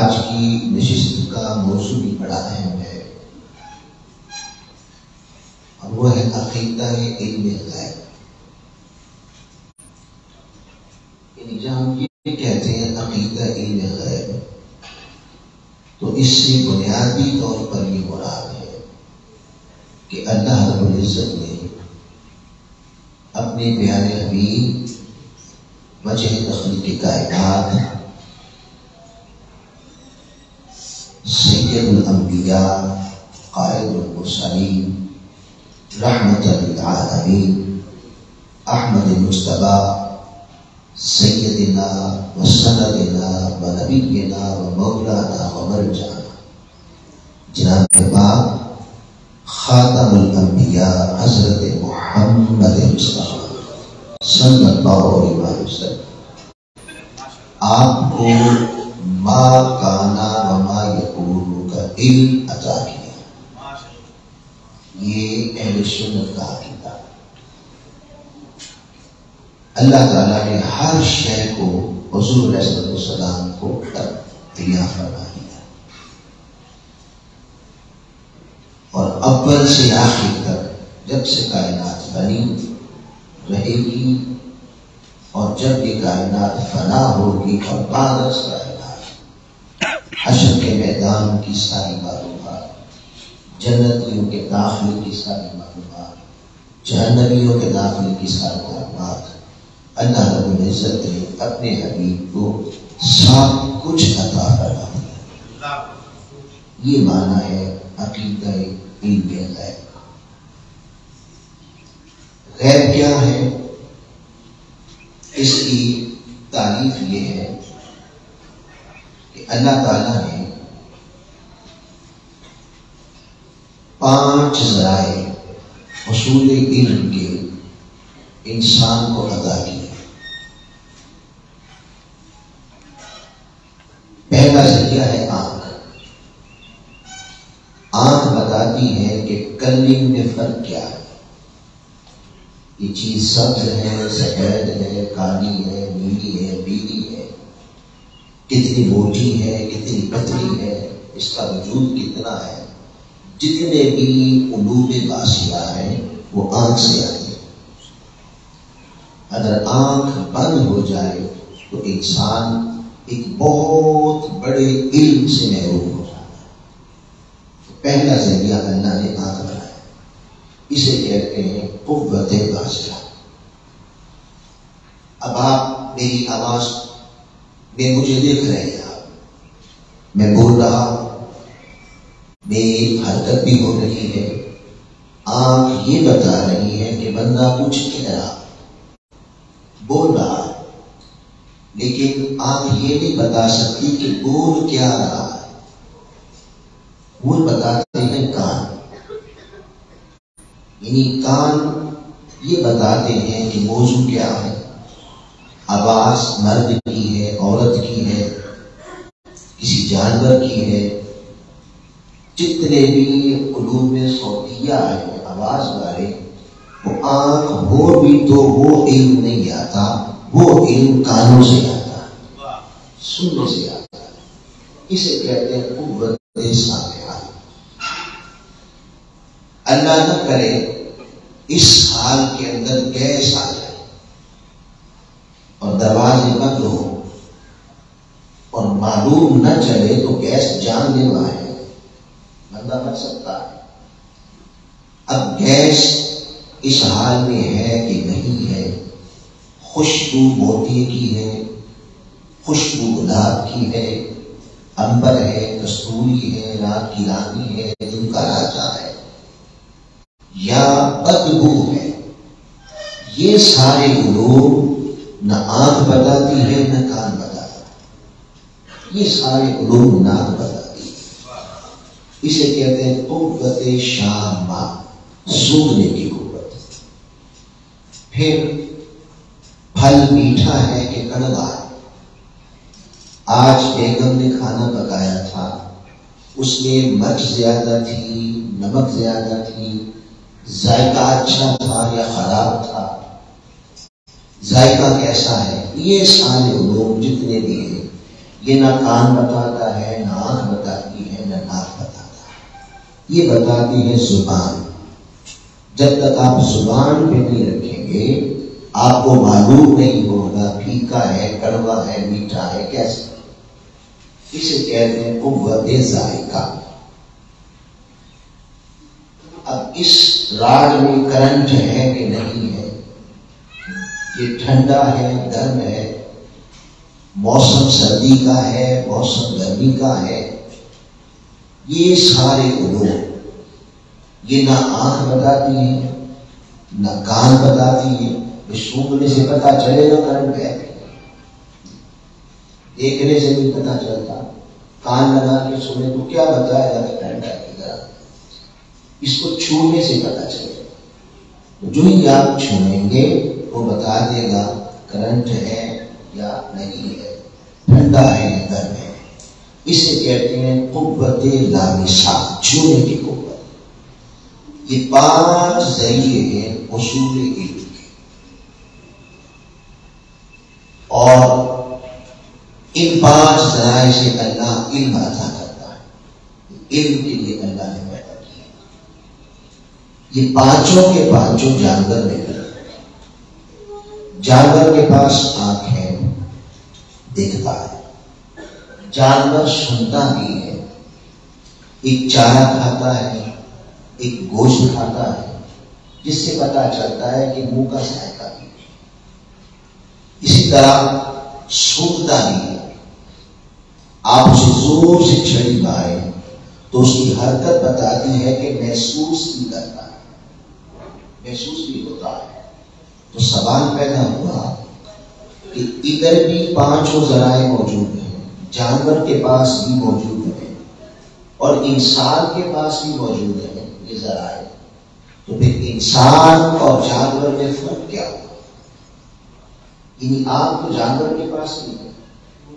آج کی نشست کا موضوع بھی بڑا اہم ہے، اور وہ ہے عقیدہ علم غیب۔ یعنی جب ہم یہ کہتے ہیں عقیدہ علم غیب، تو اس سے بنیادی طور پر یہ مراد ہے کہ اللہ رب العزت نے اپنے پیارے حبیب وجہ تخلیق کائنات سید الانبیاء قائد المرسلین رحمت للعالمین احمد مصطفیٰ سیدنا و سندنا و نبینا و مولانا و مرجعنا جناب پاک خاتم الانبیاء حضرت محمد مصطفیٰ صلی اللہ علیہ وسلم آپ کو ما کانا و ما یکون کا علم عطا کیا۔ یہ اہل سنت کا عقیدہ۔ اللہ تعالیٰ نے ہر شے کو حضور علیہ السلام کو عطا فرما دیا، اور اول سے آخر تک جب سے کائنات بنی رہے گی، اور جب یہ کائنات فنا ہوگی اور بعد از کائنات حشر کے میدان کی ساری معلومات، جنتیوں کے داخلے کی ساری معلومات، جہنمیوں کے داخلے کی ساری معلومات اللہ رب العزت نے اپنے حبیب کو سب کچھ عطا فرما دیا۔ یہ معنی ہے عقیدہ علم غیب۔ غیب کیا ہے؟ اس کی تعریف یہ ہے کہ اللہ تعالیٰ نے 5 ذرائع حصول علم کے انسان کو عطا کیے۔ پہلا ذریعہ ہے آنکھ۔ آنکھ بتاتی ہے کہ کلنگ میں فرق کیا ہے، یہ چیز سبز ہے، سفید ہے، کالی ہے، نیلی ہے، پیلی ہے، کتنی موٹی ہے، کتنی پتلی ہے، اس کا وجود کتنا ہے۔ جتنے بھی علوم باشیہ ہیں وہ آنکھ سے آتے ہیں۔ اگر آنکھ بند ہو جائے تو انسان ایک بہت بڑے علم سے محروم ہو جاتا ہے۔ پہلا ذریعہ اللہ نے آنکھ بنایا، اسے کہتے ہیں قوت بصیرہ۔ اب آپ میری آواز میں مجھے دیکھ رہے ہیں، آپ میں بول رہا ہوں، میری حرکت بھی ہو رہی ہے، آنکھ یہ بتا رہی ہے کہ بندہ کچھ کہہ رہا، بول رہا ہے، لیکن آنکھ یہ نہیں بتا سکتی کہ بول کیا رہا ہے۔ بول بتاتے ہیں کان، یعنی کان یہ بتاتے ہیں کہ موضوع کیا ہے، آواز مرد کی ہے، عورت کی ہے، کسی جانور کی ہے۔ جتنے بھی علوم صوتیہ ہیں آواز والے، وہ آنکھ ہو بھی تو وہ علم نہیں آتا، وہ علم کانوں سے آتا ہے، سننے سے آتا ہے۔ اسے کہتے ہیں قوت سامعہ۔ اللہ نہ کرے اس حال کے اندر گیس آ جائے اور دروازے بند ہو اور معلوم نہ چلے تو گیس جان لیوا ہے، بندہ مر سکتا ہے۔ اب گیس اس حال میں ہے کہ نہیں ہے، خوشبو موتی کی ہے، خوشبو گلاب کی ہے، امبر ہے، کستوری ہے، رات کی رانی ہے، دن کا راجا ہے، یا بدبو ہے۔ یہ سارے علوم نہ آنکھ بتاتی ہے نہ کان بتاتا ہے، یہ سارے علوم ناک بتاتی ہے۔ اسے کہتے ہیں قوت شامہ، سونگنے کی قوت۔ پھر پھل میٹھا ہے کہ کڑوا ہے۔ آج بیگم نے کھانا پکایا تھا، اس میں مرچ زیادہ تھی، نمک زیادہ تھی، ذائقہ اچھا تھا یا خراب تھا، ذائقہ کیسا ہے، یہ سارے علوم جتنے بھی ہیں یہ نہ کان بتاتا ہے، نہ آنکھ بتاتی ہے، نہ ناک بتاتا ہے، یہ بتاتی ہے زبان۔ جب تک آپ زبان پہ نہیں رکھیں گے آپ کو معلوم نہیں ہوگا پھیکا ہے، کڑوا ہے، میٹھا ہے، کیسے۔ اسے کہتے ہیں قوت ذائقہ۔ اب اس راڈ میں کرنٹ ہے کہ نہیں ہے، یہ ٹھنڈا ہے، گرم ہے، موسم سردی کا ہے، موسم گرمی کا ہے، یہ سارے علوم یہ نہ آنکھ بتاتی ہے، نہ کان بتاتی ہے۔ سونگنے سے پتا چلے گا کرنٹ ہے، دیکھنے سے بھی پتا چلتا، کان لگا کے سنے تو کیا بتائے گا کہ کرنٹ ہے، اس کو چھونے سے پتا چلے گا۔ جو ہی آپ چھوئیں گے وہ بتا دے گا کرنٹ ہے یا نہیں ہے، ٹھنڈا ہے یا گرم ہے۔ اسے کہتے ہیں قوت لامسہ، چھونے کی قوت۔ یہ 5 ذریعے ہیں اصول علم کے، اور ان 5 ذرائع سے اللہ علم عطا کرتا ہے۔ علم کے لیے اللہ نے پیدا کیا۔ یہ پانچوں کے پانچوں جانور میں ملتے ہیں۔ جانور کے پاس آنکھ ہے، دیکھتا ہے، جانور سنتا بھی ہے، ایک چارہ کھاتا ہے، ایک گوشت کھاتا ہے، جس سے پتا چلتا ہے کہ منہ کا ذائقہ بھی ہے۔ اسی طرح سونگتا بھی ہے، آپ اسے زور سے چھڑی مارے تو اس کی حرکت بتاتی ہے کہ محسوس بھی کرتا ہے، محسوس بھی ہوتا ہے۔ تو سوال پیدا ہوا کہ ادھر بھی 5 ذرائع موجود ہیں، جانور کے پاس بھی موجود ہیں اور انسان کے پاس بھی موجود ہیں یہ ذرائع، تو پھر انسان اور جانور میں فرق کیا ہوا؟ یعنی آپ تو جانور کے پاس بھی ہے،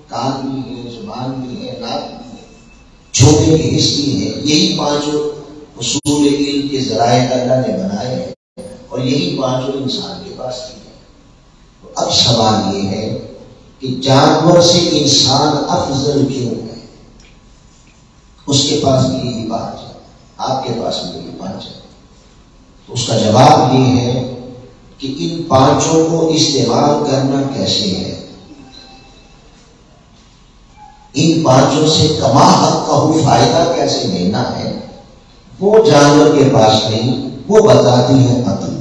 کان بھی ہے، زبان بھی ہے، ناک بھی ہے، چھوٹے کے حص بھی ہے، یہی 5 اصول علم کے ذرائع اللہ نے بنائے ہیں اور یہی 5 انسان کے پاس بھی ہے۔ تو اب سوال یہ ہے کہ جانور سے انسان افضل کیوں ہے؟ اس کے پاس بھی یہی 5 ہے، آپ کے پاس بھی یہی 5 ہے۔ تو اس کا جواب یہ ہے کہ ان 5 کو استعمال کرنا کیسے ہے؟ ان 5 سے کما حق کا فائدہ کیسے لینا ہے، وہ جانور کے پاس نہیں، وہ بتاتی ہے عقل،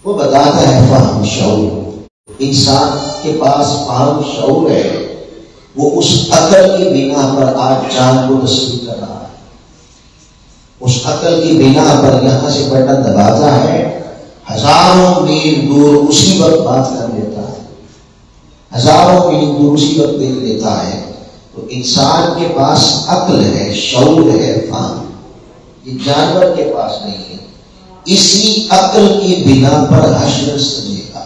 وہ بتاتا ہے فہم، شعور۔ انسان کے پاس فہم، شعور ہے، وہ اس عقل کی بنا پر آج چاند کو تصویر کر رہا ہے، اس عقل کی بنا پر یہاں سے بٹن دباتا ہے، ہزاروں میل دور اسی وقت بات کر لیتا ہے، ہزاروں میل دور اسی وقت دیکھ لیتا ہے۔ تو انسان کے پاس عقل ہے، شعور ہے، فہم، یہ جانور کے پاس نہیں ہے۔ اسی عقل کی بنا پر حشر سمجھے گا،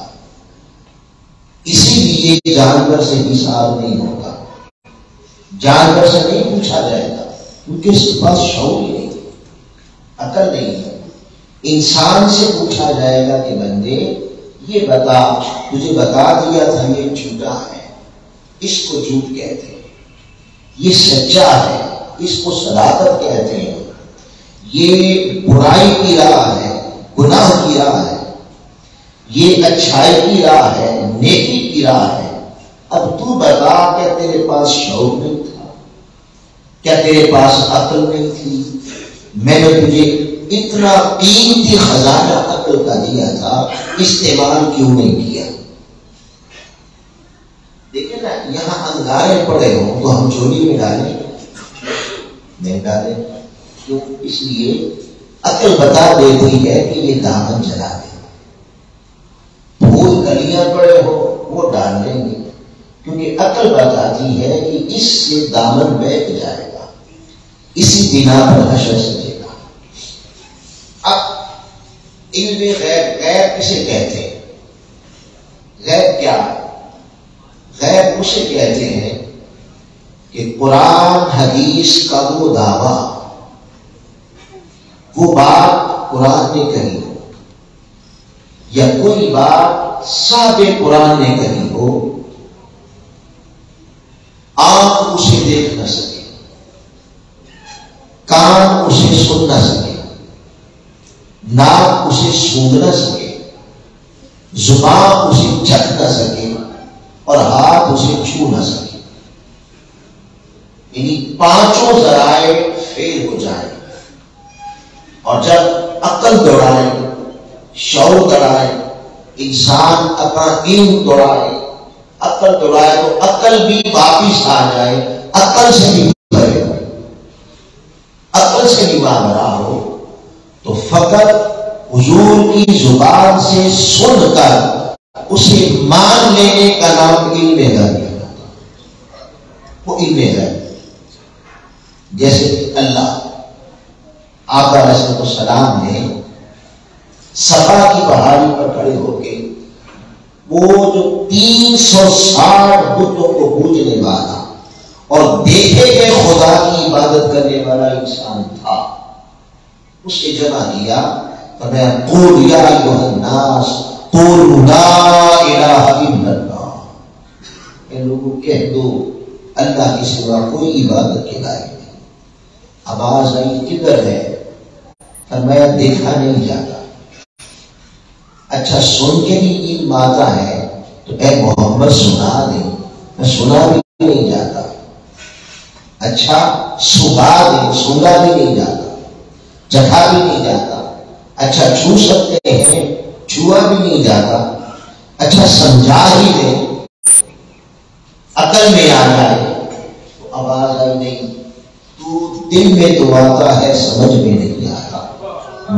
اسی لیے جانور سے حساب نہیں ہوگا، جانور سے نہیں پوچھا جائے گا کیونکہ اس کے پاس شعور ہی نہیں، عقل نہیں ہے۔ انسان سے پوچھا جائے گا کہ بندے یہ بتا، تجھے بتا دیا تھا یہ جھوٹا ہے، اس کو جھوٹ کہتے ہیں، یہ سچا ہے، اس کو صداقت کہتے ہیں، یہ برائی کی راہ ہے، گناہ کی راہ ہے، یہ اچھائی کی راہ ہے، نیکی کی راہ ہے۔ اب تو بتا کہ تیرے پاس شعور نہیں تھا، کیا تیرے پاس عقل نہیں تھی؟ میں نے تجھے اتنا قیمتی خزانہ عقل کا دیا تھا، استعمال کیوں نہیں کیا؟ دیکھیں نا، یہاں انگارے پڑے ہوں تو ہم چولی میں ڈالیں، نہیں ڈالیں، کیوں؟ اس لیے عقل بتا دیتی ہے کہ یہ دامن جلا دے۔ پھول کلیاں پڑے ہو وہ ڈال لیں گے، کیونکہ عقل بتاتی ہے کہ اس سے دامن بہہ جائے گا، اسی بنا پر حشر سجے گا۔ اب علم غیب، غیب کسے کہتے ہیں؟ غیب کیا ہے؟ غیب اسے کہتے ہیں کہ قرآن حدیث کا وہ دعویٰ، وہ بات قرآن نے کہی ہو یا کوئی بات صاحب قرآن نے کہی ہو، آنکھ اسے دیکھ نہ سکے، کان اسے سن نہ سکے، ناک اسے سونگھ نہ سکے، زبان اسے چکھ نہ سکے اور ہاتھ اسے چھو نہ سکے۔ یعنی پانچوں ذرائع فیل ہو جائیں، اور جب عقل دوڑائے، شعور دوڑائے، انسان اپنا علم دوڑائے، عقل دوڑائے تو عقل بھی واپس آ جائے، عقل سے بھی بھرے ہو، عقل سے بھی ماورا ہو، تو فقط حضور کی زبان سے سن کر اسے مان لینے کا نام علم غیب ہے۔ وہ علم غیب، جیسے اللہ آقا علیہ السلام نے صفا کی پہاڑی پر کھڑے ہو کے وہ جو 360 بتوں کو پوجنے والا اور دیکھے گئے خدا کی عبادت کرنے والا انسان تھا، اس کے جمع کیا، فرمایا قول یا ایھا الناس قولوا لا الہ الا اللہ، ان لوگوں کو کہہ دو اللہ کے سوا کوئی عبادت کے لائق نہیں۔ آواز آئی کدھر ہے؟ فرمایا دیکھا نہیں جاتا۔ اچھا سن کے بھی علم آتا ہے تو اے محمد سنا دے، میں سنا بھی نہیں جاتا۔ اچھا سنا دے، سنا بھی نہیں جاتا، چکھا بھی نہیں جاتا۔ اچھا چھو سکتے ہیں، چھوا بھی نہیں جاتا۔ اچھا سمجھا ہی دے، عقل میں آ جائے تو آواز آئی نہیں، تو دل میں تو آتا ہے سمجھ میں نہیں آتا،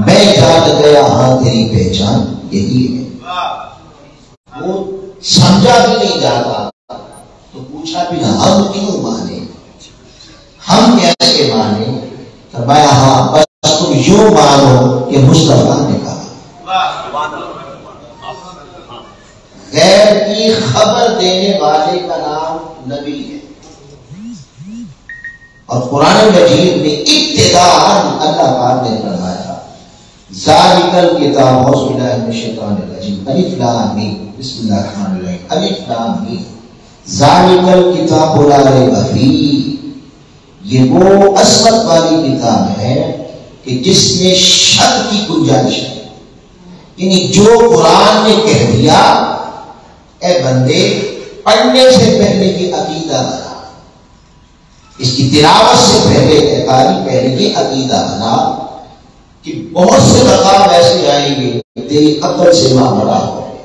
میں جان گیا ہاں تیری پہچان یہی ہے۔ وہ سمجھا بھی نہیں جاتا تو پوچھا بھی نہ ہم کیوں مانے، ہم کیسے مانے؟ فرمایا ہاں بس تم یوں مانو کہ مصطفیٰ نے کہا۔ غیر کی خبر دینے والے کا نام نبی ہے، اور قرآن مجید میں ابتداءً اللہ پاک نے فرمایا ذالک الکتاب، اعوذ باللہ من الشیطان الرجیم، الف لام میم، بسم اللہ الرحمن الرحیم، الف لام میم، ذالک الکتاب لا ریب فیہ، یہ وہ عصمت والی کتاب ہے کہ جس میں شک کی گنجائش ہے۔ یعنی جو قرآن نے کہہ دیا، اے بندے پڑھنے سے پہلے یہ عقیدہ بنا، اس کی تلاوت سے پہلے پہلے یہ عقیدہ بنا کہ بہت سے مقام ایسے آئیں گے تیری عقل سے ماورا ہوں گے،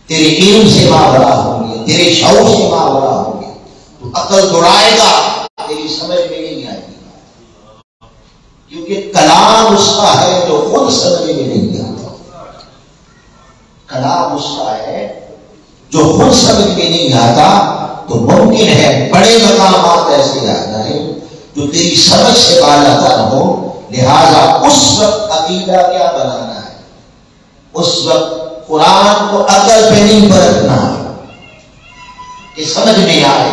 تیرے علم سے ماورا ہوں گے، تیرے شعور سے ماورا ہوں گے، تو عقل دوڑائے گا، تیری سمجھ میں نہیں آئے گی، کیونکہ کلام اس کا ہے جو خود سمجھ میں نہیں آتا۔ کلام اس کا ہے جو خود سمجھ میں نہیں آتا، تو ممکن ہے بڑے مقامات ایسے آ جائیں جو تیری سمجھ سے بالا تر ہو، لہذا اس وقت عقیدہ کیا بنانا ہے؟ اس وقت قرآن کو عقل پہ نہیں پرکھنا ہے کہ سمجھ میں آئے،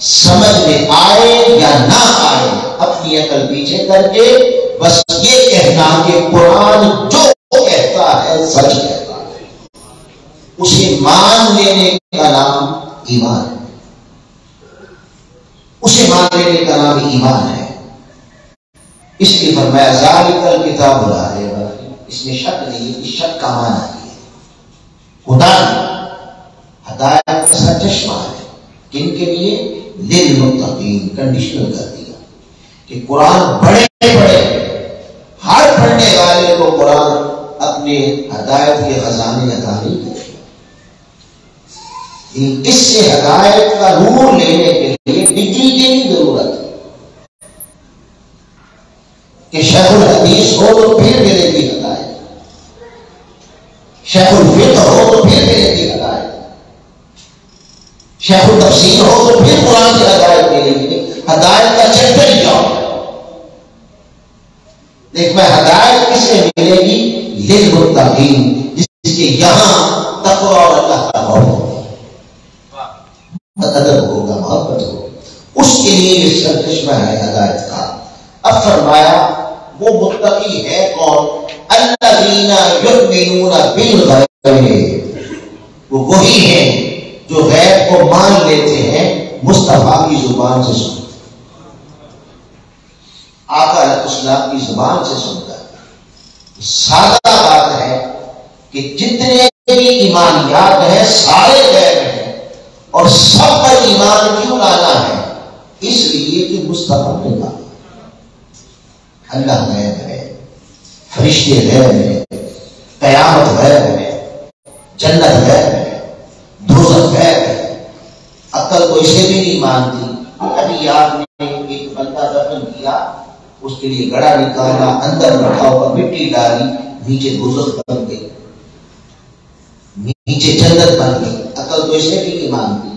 سمجھ میں آئے یا نہ آئے، اپنی عقل پیچھے کر کے بس یہ کہنا کہ قرآن جو کہتا ہے سچ کہتا ہے، اسے مان لینے کا نام ایمان ہے، اسے مان لینے کا نام ایمان ہے۔ اس لیے فرمایا ذالک الکتاب لا ریب فیہ، اس میں شک نہیں، اس شک کا معنی ہے خدا ہدایت کا سرچشمہ ہے، کن کے لیے؟ للمتقین، کنڈیشنل کر دیا کہ قرآن بڑے بڑے ہر پڑھنے والے کو قرآن اپنے ہدایت کے خزانے عطا نہیں کرے، اس سے ہدایت کا نور لینے کے لیے ڈگری کی نہیں ضرورت ہے کہ شیخ الحدیث ہو تو پھر ملے گی ہدایت، شیخ الفقہ ہو تو پھر ملے گی ہدایت، شیخ التفسیر ہو تو پھر قرآن سے ہدایت ملے گی۔ ہدایت کا چیپٹر ہی جاؤ، دیکھ میں ہدایت کس سے ملے گی؟ للمتقین، جس کے یہاں تقوی اور اللہ کا خوف ہوگا، ادب ہوگا، محبت ہوگا، اس کے لیے یہ سرچشمہ ہے ہدایت کا۔ اب فرمایا وہ متقی ہے کون؟ الذین یؤمنون بالغیب، وہ وہی ہیں جو غیب کو مان لیتے ہیں مصطفیٰ کی زبان سے سنتا ہے، آقا علیہ السلام کی زبان سے سنتا ہے۔ سادہ بات ہے کہ جتنے بھی ایمانیات ہیں سارے غیب ہیں، اور سب پر ایمان کیوں لانا ہے؟ اس لیے کہ مصطفیٰ نے کہا اللہ غیب ہے، فرشتے غیب ہے، قیامت غیب ہے، جنت غیب ہے، دوزخ غیب ہے۔ عقل کو اسے بھی نہیں مانتی۔ ابھی آپ نے ایک بندہ دفن کیا، اس کے لیے گڑا نکالا، اندر رکھا ہوا مٹی ڈالی، نیچے دوزخ بن گئی، نیچے جنت بن گئی۔ عقل تو اسے بھی نہیں مانتی۔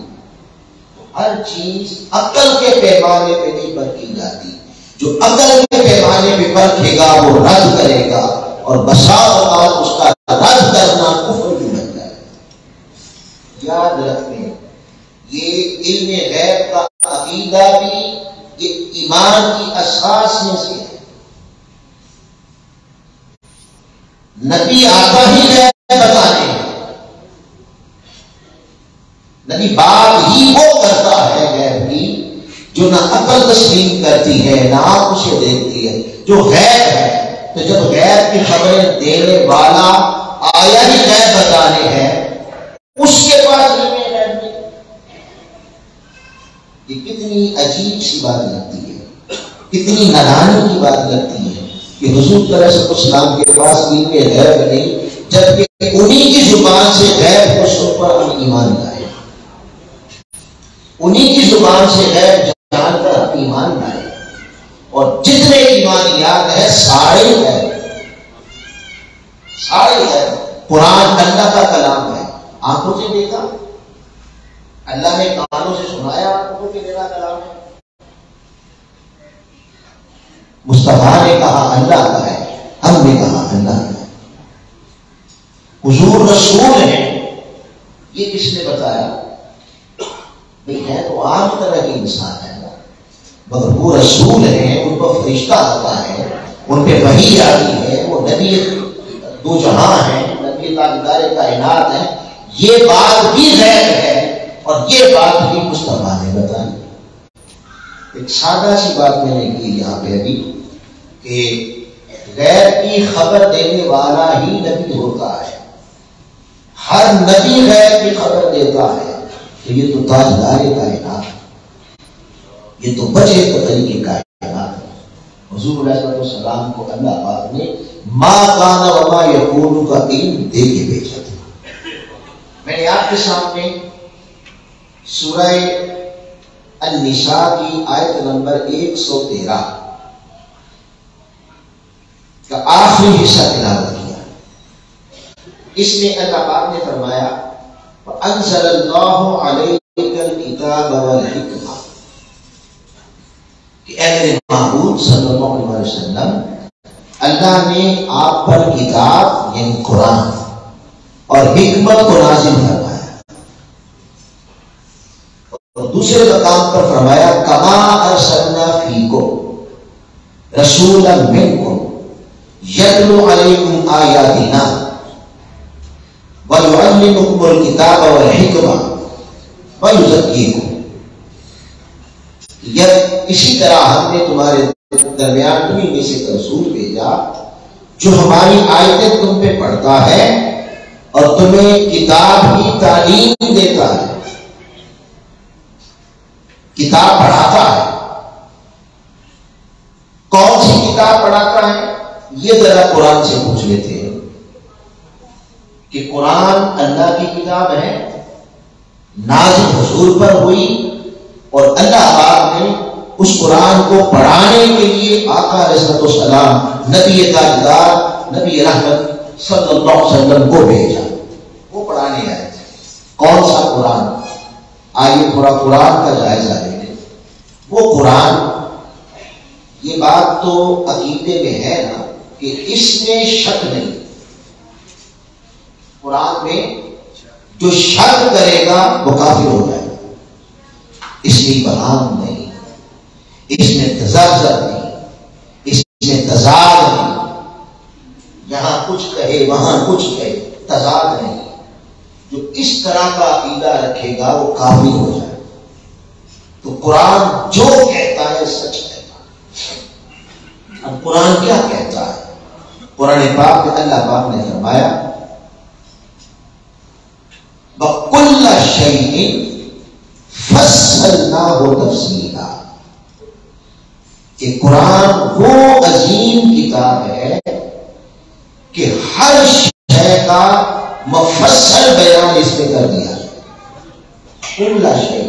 ہر چیز عقل کے پیمانے پہ نہیں پرکھی جاتی۔ جو عقل کے پیمانے پہ پرکھے گا وہ رد کرے گا، اور بسا اوقات اس کا رد کرنا کفر بھی بن جائے گا۔ یاد رکھیں، یہ علم غیب کا عقیدہ بھی یہ ایمان کی اساس میں سے ہے۔ نبی آتا ہی غیب بتانے ہیں، نبی بات ہی وہ کرتا ہے غیب کی جو نہ عقل تسلیم کرتی ہے نہ آپ اسے دیکھتی ہے، جو غیب ہے۔ تو جب غیب کی خبریں دینے والا آیا ہی غیب بتانے ہیں، اس کے پاس علم غیب نہیں۔ یہ کتنی عجیب سی بات لگتی ہے، کتنی نادانی کی بات لگتی ہے کہ حضور صلی اللہ علیہ وسلم کے پاس علم غیب نہیں، جبکہ انہی کی زبان سے غیب کو سن پر ہم ایمان لائے، انہی کی زبان سے غیب جان کر ہم ایمان لائے۔ اور جتنے ایمانیات ہیں سارے غیب، سارے غیب۔ قرآن اللہ کا کلام ہے، آنکھوں سے دیکھا، اللہ نے کانوں سے سنایا، آنکھوں کے دیکھا کلام ہے۔ مصطفیٰ نے کہا اللہ کا ہے، ہم نے کہا اللہ کا ہے۔ حضور رسول ہیں، یہ کس نے بتایا؟ بھئی ہے تو عام طرح کی انسان ہے نا، مگر وہ رسول ہیں، ان پر فرشتہ آتا ہے، ان پہ وحی آتی ہے، وہ نبی دو جہاں ہیں، نبی تاجدار کائنات ہیں۔ یہ بات بھی غیب ہے، اور یہ بات بھی مصطفیٰ نے بتائی۔ ایک سادہ سی بات میں نے کی یہاں پہ ابھی کہ غیب کی خبر دینے والا ہی نبی ہوتا ہے، ہر نبی غیب کی خبر دیتا ہے۔ تو یہ تو تاجدار کائنات، یہ تو بچے قطعی کی کائنات ہے۔ حضور علیہ السلام کو اللہ پاک نے ما کان وما یکون کا علم دے کے بھیجا تھا۔ میں نے آپ کے سامنے سورہ النساء کی آیت نمبر 113 کا آخری حصہ تلاوت کیا۔ اس میں اللہ پاک نے فرمایا وَأَنزَلَ اللَّهُ عَلَيْكَ الْكِتَابَ وَالْحِكْمَةَ، کہ اے میرے معبود صلی اللہ علیہ وسلم، اللہ نے آپ پر کتاب یعنی قرآن اور حکمت کو نازل فرمایا، اور دوسرے مقام پر فرمایا کما ارسلنا فیکم رسولا منکم یتلو علیکم آیاتنا وَيُعَلِّمُكُمُ الْكِتَابَ وَالْحِكْمَةَ وَيُزَكِّيكُمْ۔ اسی طرح ہم نے تمہارے درمیان تمہیں میں سے ایک رسول بھیجا جو ہماری آیتیں تم پہ پڑھتا ہے اور تمہیں کتاب کی تعلیم دیتا ہے، کتاب پڑھاتا ہے۔ کون سی کتاب پڑھاتا ہے؟ یہ ذرا قرآن سے پوچھ لیتے ہیں کہ قرآن اللہ کی کتاب ہے، نازل حضور پر ہوئی، اور اللہ پاک نے اس قرآن کو پڑھانے کے لیے آقا علیہ السلام نبی تاجدار نبی رحمت صلی اللہ علیہ وسلم کو بھیجا، وہ پڑھانے آئے تھے۔ کون سا قرآن؟ آئیے تھوڑا قرآن کا جائزہ لے لیں۔ وہ قرآن، یہ بات تو عقیدے میں ہے نا کہ اس میں شک نہیں، قرآن میں جو شک کرے گا وہ کافر ہو جائے گا۔ اس میں بہام نہیں، اس میں تزلزل نہیں، اس میں تضاد نہیں، یہاں کچھ کہے وہاں کچھ کہے، تضاد نہیں۔ جو اس طرح کا عقیدہ رکھے گا وہ کافر ہو جائے گا۔ تو قرآن جو کہتا ہے سچ کہتا ہے۔ اب قرآن کیا کہتا ہے؟ قرآن پاک میں اللہ پاک نے فرمایا وَكُلَّ شَيْءٍ فَصَّلْنَاهُ تَفْصِيلًا، کہ قرآن وہ عظیم کتاب ہے کہ ہر شے کا مفصل بیان اس میں کر دیا ہے۔ کل شے،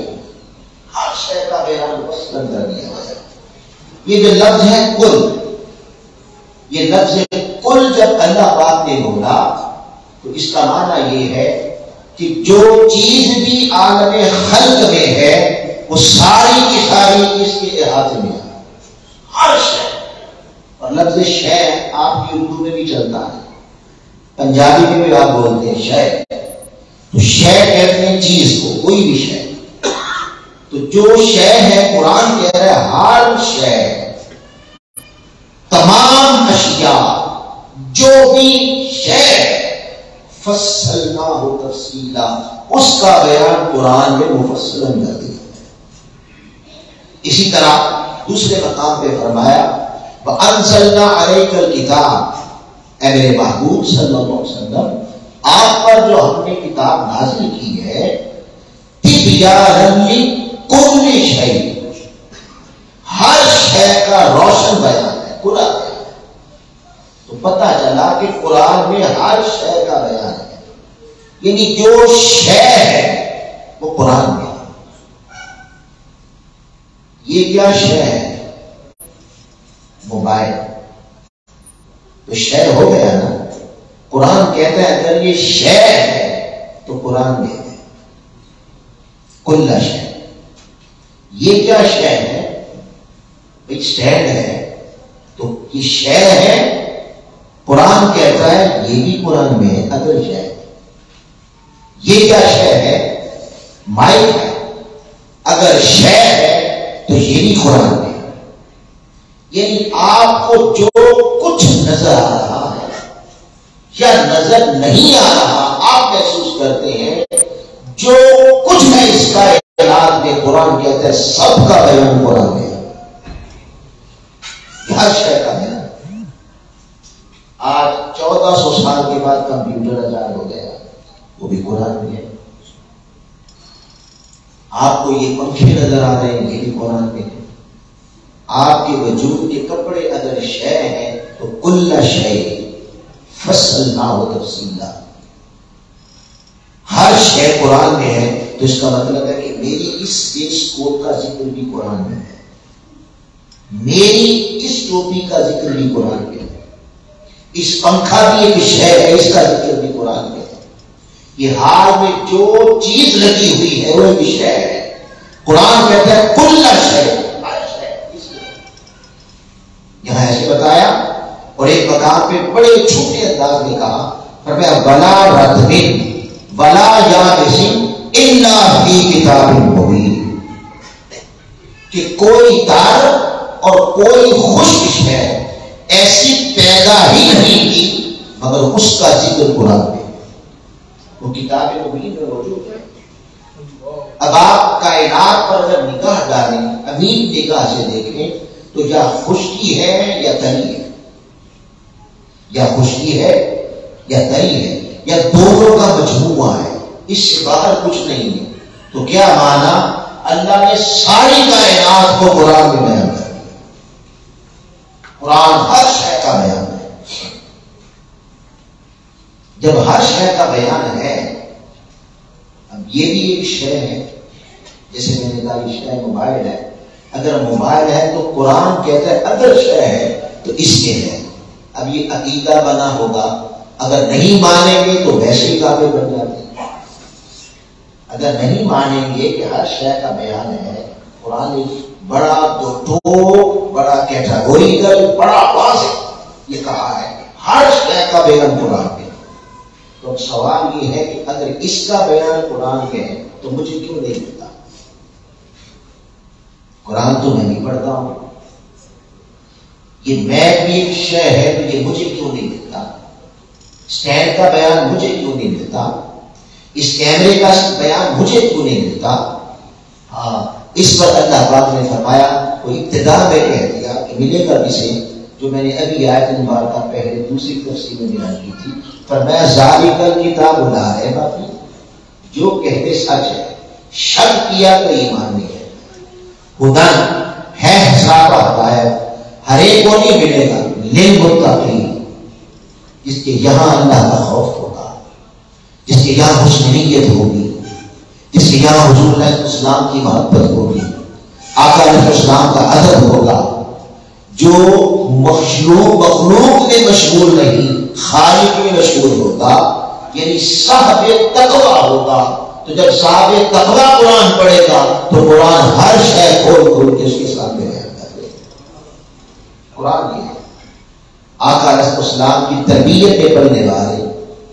ہر شے کا بیان مفصل کر دیا ہے۔ یہ جو لفظ ہے کل، یہ لفظ کل جب اللہ پاک نے بولا تو اس کا معنی یہ ہے کہ جو چیز بھی عالم خلق میں ہے وہ ساری کی ساری اس کے احاطے میں ہے، ہر شے۔ اور لفظ شے آپ کی اردو میں بھی چلتا ہے، پنجابی میں بھی آپ بولتے ہیں شے، تو شے کہتے ہیں چیز کو، کوئی بھی شے۔ تو جو شے ہے قرآن کہہ رہا ہے ہر شے، تمام اشیاء، جو بھی شے فصلناہ تفصیلا، اس کا بیان قرآن میں مفصلا کر دیا۔ اسی طرح دوسرے مقام پہ فرمایا وَأَنزَلْنَا عَلَيْكَ الْكِتَابَ، اے میرے محبوب صلی اللہ علیہ وسلم آپ پر جو ہم نے کتاب نازل کی ہے تِبْيَانًا لِكُلِّ شَيْءٍ، ہر شے کا روشن بیان ہے، کھلا بیان ہے۔ تو پتہ چلا کہ قرآن میں ہر شے کا بیان ہے، یعنی جو شے ہے وہ قرآن میں ہے۔ یہ کیا شے ہے؟ موبائل تو شے ہو گیا نا۔ قرآن کہتا ہے اگر یہ شے ہے تو قرآن میں ہے، کل شے۔ یہ کیا شے ہے؟ ایک سٹینڈ ہے، تو یہ شے ہے، قرآن کہتا ہے یہ بھی قرآن میں ہے اگر شے ہے۔ یہ کیا شے ہے؟ مائک ہے، اگر شے ہے تو یہ بھی قرآن میں ہے۔ یعنی آپ کو جو کچھ نظر آ رہا ہے یا نظر نہیں آ رہا، آپ محسوس کرتے ہیں، جو کچھ ہے اس کا اعلان میں قرآن کہتا ہے سب کا بیان قرآن میں ہے، ہر شے کا بیان۔ آج 1400 سال کے بعد کمپیوٹر ایجاد ہو گیا، وہ بھی قرآن میں ہے۔ آپ کو یہ پنکھے نظر آ رہے ہیں، یہ بھی قرآن میں ہے۔ آپ کے وجود کے کپڑے اگر شے ہیں تو کل شے فصلناہ تفصیلا، ہر شے قرآن میں ہے۔ تو اس کا مطلب ہے کہ میری اس کوٹ کا ذکر بھی قرآن میں ہے، میری اس ٹوپی کا ذکر بھی قرآن میں ہے، اس پنکھا بھی ایک شے ہے، اس کا ذکر بھی قرآن میں ہے۔ یہ ہار میں جو چیز لگی ہوئی ہے وہ ایک شے ہے، قرآن کہتا ہے کل شے، یہاں ایسے بتایا۔ اور ایک مقام پہ بڑے چھوٹے انداز میں کہا، فرمایا ولا رطب ولا یابس الا فی کتاب مبین، کہ کوئی تر اور کوئی خشک ہے ایسی پیدا ہی نہیں کی مگر اس کا ذکر قرآن میں، وہ کتاب مبین میں موجود ہے۔ اب آپ کائنات پر اگر نگاہ ڈالیں، امین نگاہ سے دیکھیں، تو یا خشکی ہے یا تری ہے، یا خشکی ہے یا تری ہے، یا دونوں کا مجموعہ ہے، اس سے باہر کچھ نہیں ہے۔ تو کیا مانا؟ اللہ نے ساری کائنات کو قرآن میں بیان کر دیا۔ قرآن ہر شے کا بیان ہے۔ جب ہر شے کا بیان ہے، اب یہ بھی ایک شے ہے، جیسے میں نے کہا یہ شے موبائل ہے، اگر موبائل ہے تو قرآن کہتا ہے اگر شے ہے تو اس کے ہے۔ اب یہ عقیدہ بنا ہوگا، اگر نہیں مانیں گے تو ویسے ہی کافر بن جاتے ہیں۔ اگر نہیں مانیں گے کہ ہر شے کا بیان ہے، قرآن بڑا دو ٹوک، بڑا کیٹاگوریکل، بڑا واضح یہ کہا ہے ہر شے کا بیان قرآن میں۔ تو سوال یہ ہے کہ اگر اس کا بیان قرآن میں ہے تو مجھے کیوں نہیں ملتا؟ قرآن تو میں نہیں پڑھتا ہوں، یہ میپ بھی ایک شے ہے تو یہ مجھے کیوں نہیں ملتا؟ اسٹینڈ کا بیان مجھے کیوں نہیں ملتا؟ اس کیمرے کا بیان مجھے کیوں نہیں ملتا؟ ہاں، اس پر اللہ پاک نے فرمایا، وہ ابتدا میں کہہ دیا کہ ملے گا کسے، جو میں نے ابھی آیت مبارکہ پہلے دوسری تفسیر میں بیان کی تھی، فرمایا ذالک الکتاب لا ریب فیہ، جو کہتے سچ ہے، شک کیا تو ایمان نہیں ہے، ہدی ہے حساب ہدایت، ہر ایک کو نہیں ملے گا، للمتقین، جس کے یہاں اللہ کا خوف ہوگا، جس کے یہاں حسن نیت ہوگی، جس کے یہاں حضور علیہ السلام کی محبت ہوگی، آقا علیہ السلام کا ادب ہوگا، جو مخلوق میں مشغول نہیں خالق میں مشغول ہوگا، یعنی صاحب تقویٰ ہوگا۔ تو جب صاحب تقویٰ قرآن پڑھے گا تو قرآن ہر شے کھول کھول کے اس کے سامنے بیان کر دے گا۔ قرآن یہ ہے آقا علیہ السلام کی تربیت میں پڑھنے والے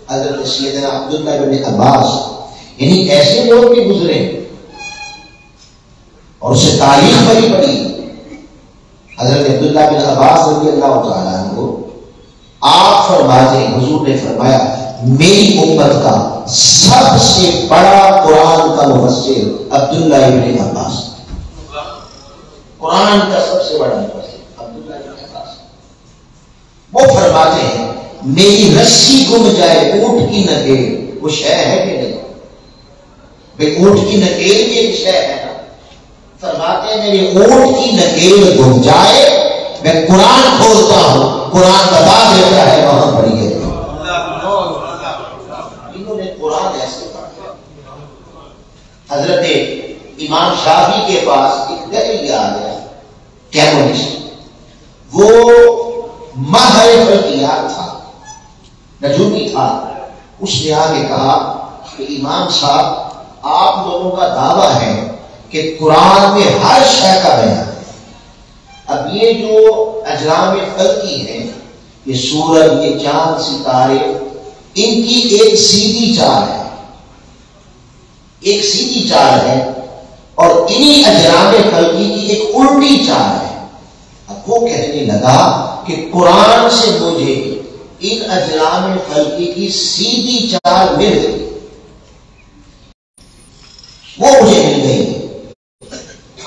حضرت سیدنا عبداللہ بن عباس، یعنی ایسے لوگ بھی گزرے اور اسے تاریخ بڑی پڑی۔ حضرت عبداللہ بن عباس رضی اللہ تعالیٰ عنہ آپ فرماتے ہیں، حضور نے فرمایا میری امت کا سب سے بڑا قرآن کا مفسر عبداللہ بن عباس، قرآن کا سب سے بڑا مفسر عبداللہ بن عباس۔ وہ فرماتے ہیں میری رسی گم جائے اونٹ کی نکیل، وہ شے ہے کہ نہیں؟ بھئی اونٹ کی نکیل بھی ایک شے ہے نا۔ فرماتے ہیں میری اونٹ کی نکیل گم جائے، میں قرآن کھولتا ہوں، قرآن بتا دیتا ہے وہاں پڑھیے۔ انہوں نے قرآن ایسے پڑھا۔ حضرت امام شافعی کے پاس ایک دلیل آ گیا، کیمونسٹ، وہ ماہر فلکیات تھا، نجومی تھا۔ اس نے آگے کہا کہ امام صاحب آپ لوگوں کا دعویٰ ہے کہ قرآن میں ہر شے کا بیان ہے، اب یہ جو اجرام فلکی ہیں، یہ سورج، یہ چاند، ستارے، ان کی ایک سیدھی چال ہے، ایک سیدھی چال ہے، اور انہی اجرام فلکی کی ایک الٹی چال ہے۔ اب وہ کہنے لگا کہ قرآن سے مجھے ان اجرام فلکی کی سیدھی چال مل گئی، وہ مجھے مل گئی،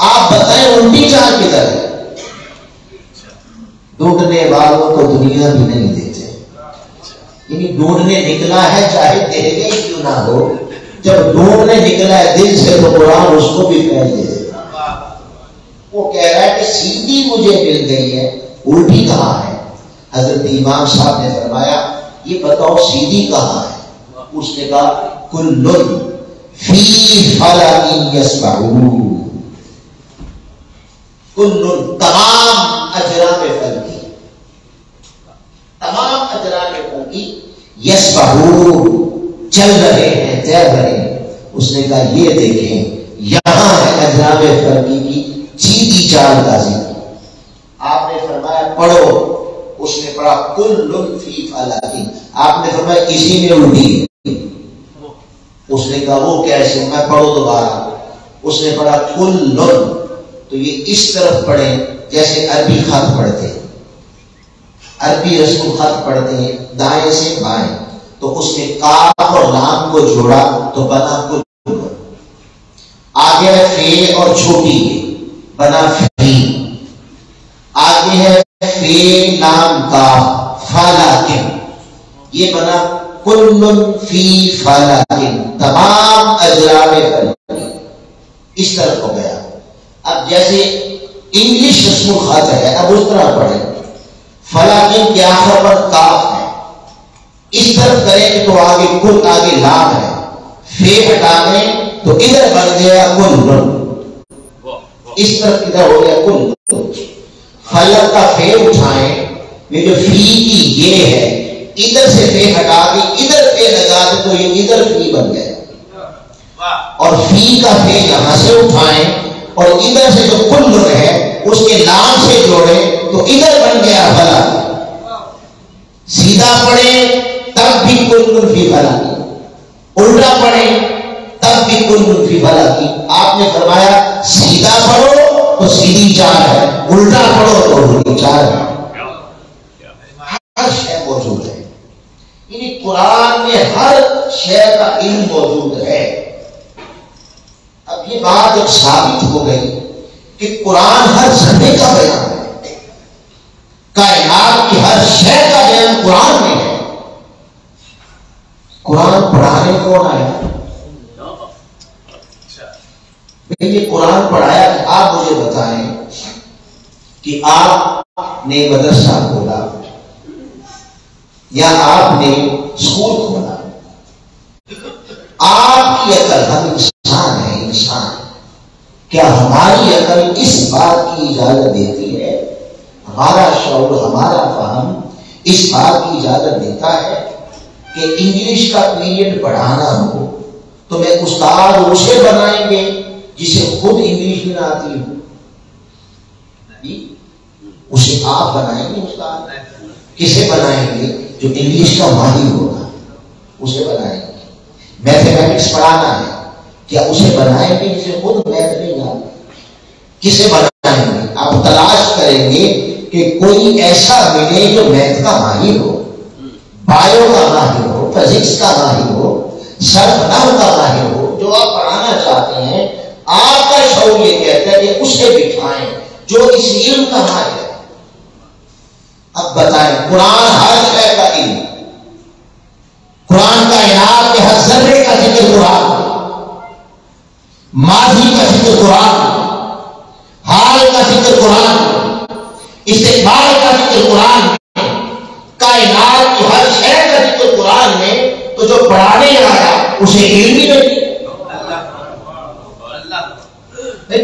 آپ بتائیں الٹی چال کدھر ہے؟ ڈھونڈنے والوں کو دنیا بھی نہیں دیتے، یعنی ڈھونڈنے نکلا ہے چاہے دے گے کیوں نہ ہو، جب ڈھونڈنے نکلا ہے دل سے تو قرآن اس کو بھی پھیل دے دیتا۔ وہ کہہ رہا ہے کہ سیدھی مجھے مل گئی ہے، الٹی کہاں ہے؟ حضرت امام صاحب نے فرمایا یہ بتاؤ سیدھی کہاں ہے؟ اس نے کہا کل فی فلک یسبحون، کل تمام اجرام فلکی، تمام اجرام فلکی یسبحون چل رہے ہیں، تیر رہے ہیں۔ اس نے کہا یہ دیکھیں یہاں ہے اجرام فلکی کی سیدھی چال کا ذکر۔ آپ نے فرمایا پڑھو، اس نے پڑھا کل فی فلک، آپ نے فرمایا اسی میں الٹی۔ اس نے کہا وہ کیسے؟ میں پڑھو دوبارہ۔ اس نے پڑھا کل، تو یہ اس طرف پڑھیں جیسے عربی خط پڑھتے ہیں، عربی رسم خط پڑھتے ہیں دائیں سے بائیں، تو اس نے کاف اور لام کو جوڑا تو بنا کل، آگے ہے فے اور چھوٹی بنا فی، آگے ہے فے لام کاف فلاکن، یہ بنا کل فی فلاکن، تمام اجرام فلک اس طرف ہو گیا۔ اب جیسے انگلش رسم الخط ہے، اب اس طرح پڑھیں، فلاکن کے آخر پر کاف ہے، اس طرف کریں تو آگے کل، آگے لام ہے، فے ہٹا دیں تو ادھر بن گیا کل، اس طرف ادھر ہو گیا کل۔ فلک کا فے اٹھائیں، یہ جو فی کی یہ ہے، ادھر سے فے ہٹا کے ادھر فے لگا دیں تو یہ ادھر فی بن گیا، اور فی کا فے یہاں سے اٹھائیں اور ادھر سے جو کل ہے اس کے لام سے جوڑیں تو ادھر بن گیا فلک۔ سیدھا پڑھیں تب بھی کل فی فلک، الٹا پڑھیں تب بھی کل فی فلک۔ آپ نے فرمایا سیدھا پڑھو تو سیدھی چال ہے، الٹا پڑھو تو الٹی چال ہے، ہر شے موجود ہے، یعنی قرآن میں ہر شے کا علم موجود ہے۔ اب اب یہ بات جب ثابت ہو گئی کہ قرآن ہر ذرے کا بیان ہے، کائنات کی ہر شے کا بیان قرآن میں ہے، قرآن پڑھانے کون آیا؟ یہ قرآن پڑھایا کہ آپ مجھے بتائیں کہ آپ نے مدرسہ کھولا یا آپ نے اسکول کھولا، آپ کی عقل، ہم انسان ہیں، انسان، کیا ہماری عقل اس بات کی اجازت دیتی ہے، ہمارا شعور، ہمارا فہم اس بات کی اجازت دیتا ہے کہ انگلش کا پیریڈ پڑھانا ہو تو میں استاد اسے بنائیں گے جسے خود انگلش میں نہ آتی ہو؟ اسے آپ بنائیں گے استاد؟ کسے بنائیں گے؟ جو انگلش کا ماہر ہوگا اسے بنائیں گے۔ میتھمیٹکس پڑھانا ہے، کیا اسے بنائیں گے جسے خود میتھ نہیں آتا؟ کسے بنائیں گے؟ آپ تلاش کریں گے کہ کوئی ایسا ملے جو میتھ کا ماہر ہو، بایو کا ماہر ہو، فزکس کا ماہر ہو، صرف نحو کا ماہر ہو، جو آپ پڑھانا چاہتے ہیں۔ آپ کا شعور یہ کہتا ہے کہ اسے بٹھائیں جو اس علم کا ماہر ہے۔ اب بتائیں، قرآن ہر شے کا علم، قرآن کائنات کے ہر ذرے کا ذکر قرآن، ماضی کا ذکر قرآن، حال کا ذکر قرآن، استقبال کا ذکر قرآن، کائنات کی ہر شے کا ذکر قرآن میں، تو جو پڑھانے آیا اسے علم ہی نہیں،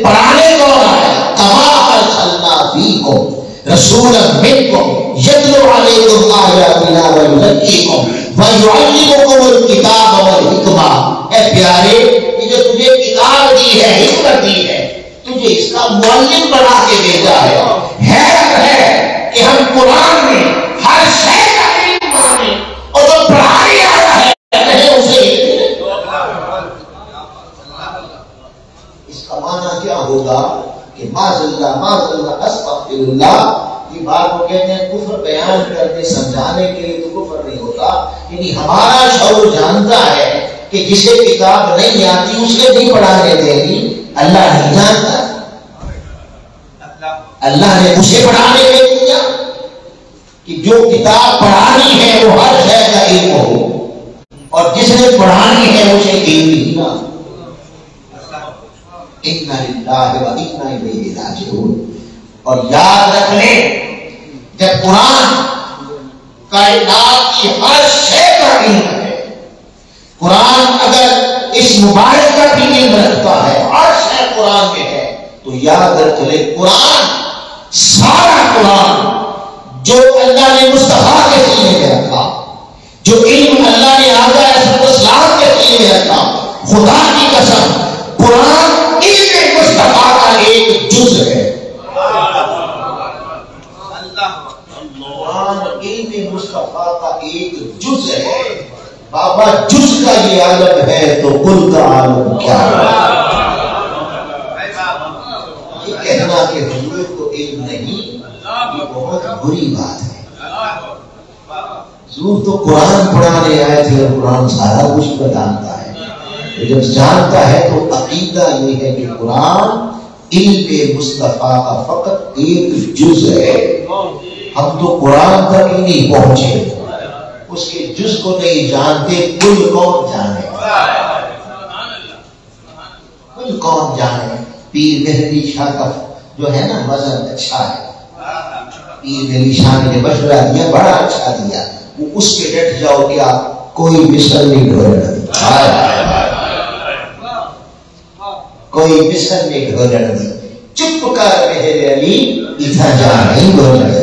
پڑھانے کون آیا؟ کما ارسلنا فیکم رسولا منکم یتلو علیکم آیاتنا ویزکیکم ویعلمکم الکتاب والحکمہ۔ اے پیارے، یہ جو تجھے کتاب دی ہے، حکمت دی ہے، تجھے اس کا معلم بنا کے بھیجا ہے۔ حیرت ہے کہ ہم قرآن میں ہر شے کا علم مانیں اور جو پڑھانے آیا ہے کہیں اسے علم نہیں۔ اس کا معنی کیا ہوگا کہ معاذ اللہ استغفر اللہ، یہ بات وہ کہتے ہیں کفر بیان کرنے سمجھانے کے لیے، تو کفر نہیں ہوتا، یعنی ہمارا شعور جانتا ہے کہ جسے کتاب نہیں آتی اسے نہیں پڑھانے دے گی۔ اللہ نہیں جانتا، اللہ نے اسے پڑھانے دے دیا کہ جو کتاب پڑھانی ہے وہ ہر شے کا علم ہو، اور جس نے پڑھانی ہے اسے علم ہی نہ۔ اِنَّا لِلَّهِ وَإِنَّا إِلَيْهِ رَاجِعُونَ۔ اور یاد رکھ لیں، جب قرآن کائنات کی ہر شے کا علم ہے، قرآن اگر اس مبارک کا بھی علم رکھتا ہے، ہر شے قرآن میں ہے، تو یاد رکھ لیں قرآن، سارا قرآن جو اللہ نے مصطفیٰ کے سینے میں رکھا، جو علم اللہ نے آقا علیہ السلام کے سینے میں رکھا، خدا کی قسم قرآن علم مصطفیٰ کا ایک جز ہے۔ قرآن علم مصطفیٰ کا ایک جز ہے۔ بابا جز کا یہ عالم ہے تو کل کا عالم کیا ہے؟ یہ کہنا کہ حضور کو علم نہیں، یہ بہت بری بات ہے۔ حضور تو قرآن پڑھانے آئے تھے اور قرآن سارا کچھ بتاتا ہے۔ جب جانتا ہے تو عقیدہ یہ ہے کہ قرآن علم مصطفیٰ کا فقط ایک جز ہے۔ ہم تو قرآن تک ہی نہیں پہنچے، اس کے جز کو نہیں جانتے، کل کون جانے، کل کون جانے۔ پیر مہدی شاہ کا جو ہے نا مذہب اچھا ہے، پیر مہدی شاہ نے مشورہ دیا بڑا اچھا دیا، وہ اس کے ڈٹ جاؤ کہ آپ کوئی مثل نہیں ڈھونڈنا، کوئی مثل نہیں ڈھونڈنا، چپ کر میرے علی اتنا جا نہیں ڈھونڈنا۔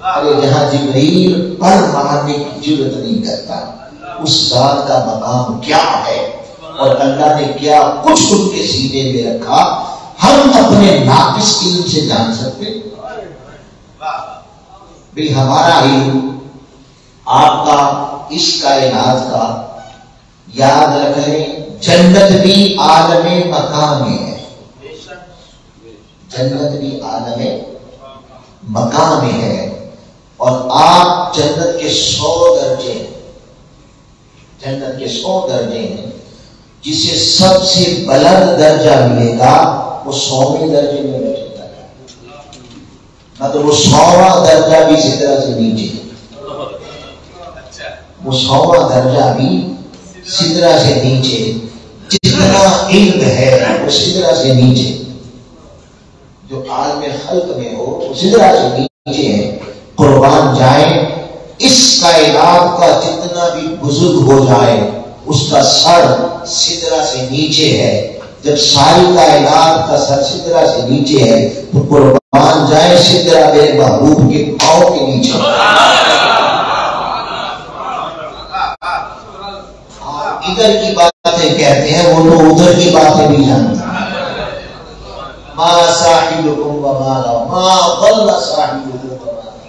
ارے جہاں جبریل پر ماننے کی جرت نہیں کرتا، اس ذات کا مقام کیا ہے اور اللہ نے کیا کچھ ان کے سینے میں رکھا، ہم اپنے ناقص علم سے جان سکتے؟ بھی ہمارا علم آپ کا اس کائنات کا، یاد رکھ لیں جنت بھی عالم مقام ہے، جنت بھی عالم مقام ہے، اور آپ جنت کے 100 درجے ہیں، جنت کے 100 درجے ہیں، جسے سب سے بلند درجہ ملے گا وہ 100ویں درجے میں بیٹھتا ہے، مطلب وہ 100واں درجہ بھی سدرہ سے نیچے، وہ 100واں درجہ بھی سدرہ سے نیچے، جتنا علم ہے وہ سدرہ سے نیچے، جو عالم خلق میں ہو وہ سدرہ سے نیچے ہے۔ قربان جائیں اس کائنات کا جتنا بھی بزرگ ہو جائے اس کا سر سدرہ سے نیچے ہے۔ جب ساری کائنات کا سر سدرہ سے نیچے ہے تو قربان جائے سدرہ میرے محبوب کے پاؤں کے نیچے۔ ادھر کی باتیں کہتے ہیں وہ لوگ ادھر کی باتیں بھی جانتے ہیں۔ ما صاحبکم وما غوى ما ضل صاحبکم وما غوى،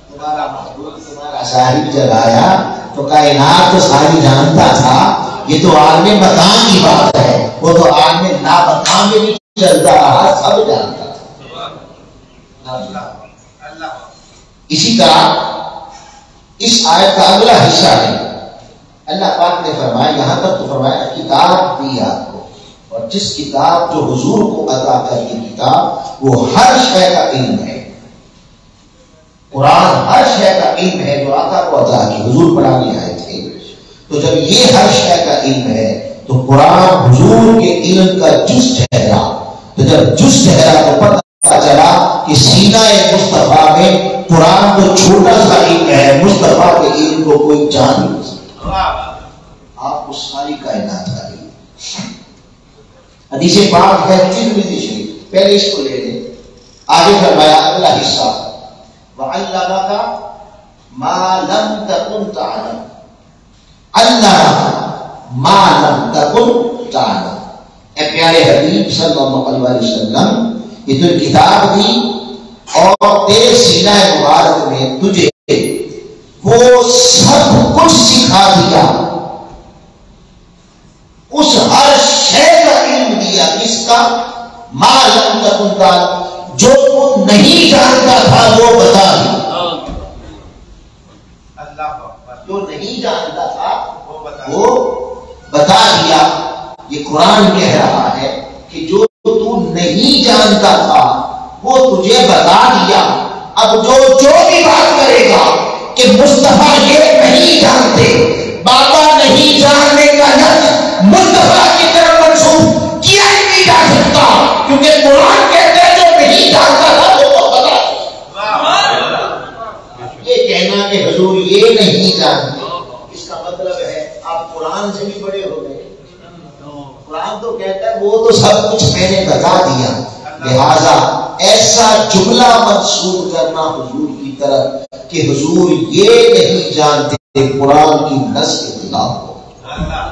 تمہارا محبوب تمہارا صاحب جب آیا تو کائنات تو ساری جانتا تھا، یہ تو عالم مکان کی بات ہے، وہ تو عالم لا مکان میں بھی چلتا رہا، سب جانتا تھا۔ اسی طرح اس آیت کا اگلا حصہ ہے، اللہ پاک نے فرمایا، یہاں تک تو فرمایا کتاب دی آپ کو، اور جس کتاب جو حضور کو عطا کرتی کتاب وہ ہر شے کا علم ہے۔ قرآن ہر شے کا علم ہے جو آقا کو عطا کی، حضور پڑھانے آئے تھے۔ تو جب یہ ہر شے کا علم ہے تو قرآن حضور کے علم کا جز ٹھہرا، تو جب جز ٹھہرا تو پتہ چلا کہ سینہ مصطفیٰ میں قرآن تو چھوٹا سا علم ہے، مصطفیٰ کے علم کو کوئی جان نہیں سکتا، آپ کو ساری کائنات کا علم۔ حدیث پاک ہے ترمذی شریف، پہلے اس کو لے لیں، آگے فرمایا اگلا حصہ وَعَلَّمَكَ مَا لَمْ تَكُنْ تَعْلَمُ، عَلَّمَكَ مَا لَمْ تَكُنْ تَعْلَمُ۔ اے پیارے حبیب صلی اللہ علیہ وسلم، یہ تو کتاب دی اور تیرے سینہ مبارک میں تجھے وہ سب کچھ سکھا دیا، اس ہر شے کا علم دیا، اس کا ما لم تکن تعلم، جو تو نہیں جانتا تھا وہ بتا دیا، جو نہیں جانتا تھا وہ بتا دیا۔ یہ قرآن کہہ رہا ہے کہ جو تو نہیں جانتا تھا وہ تجھے بتا دیا۔ اب جو بھی بات کرے گا کہ مصطفیٰ یہ نہیں جانتے، بابا نہیں جاننے کا لفظ مصطفیٰ کی طرف منسوب کیا ہی نہیں جا سکتا، کیونکہ قرآن کہتے ہیں جو نہیں جانتا تھا وہ بتا۔ یہ کہنا کہ حضور یہ نہیں جانتے، اس کا مطلب ہے آپ قرآن سے بھی بڑے ہو گئے۔ قرآن تو کہتا ہے وہ تو سب کچھ میں نے بتا دیا، لہذا ایسا جملہ منسوب کرنا حضور کی طرف کہ حضور یہ نہیں جانتے، قرآن کی نص کے خلاف ہوگا،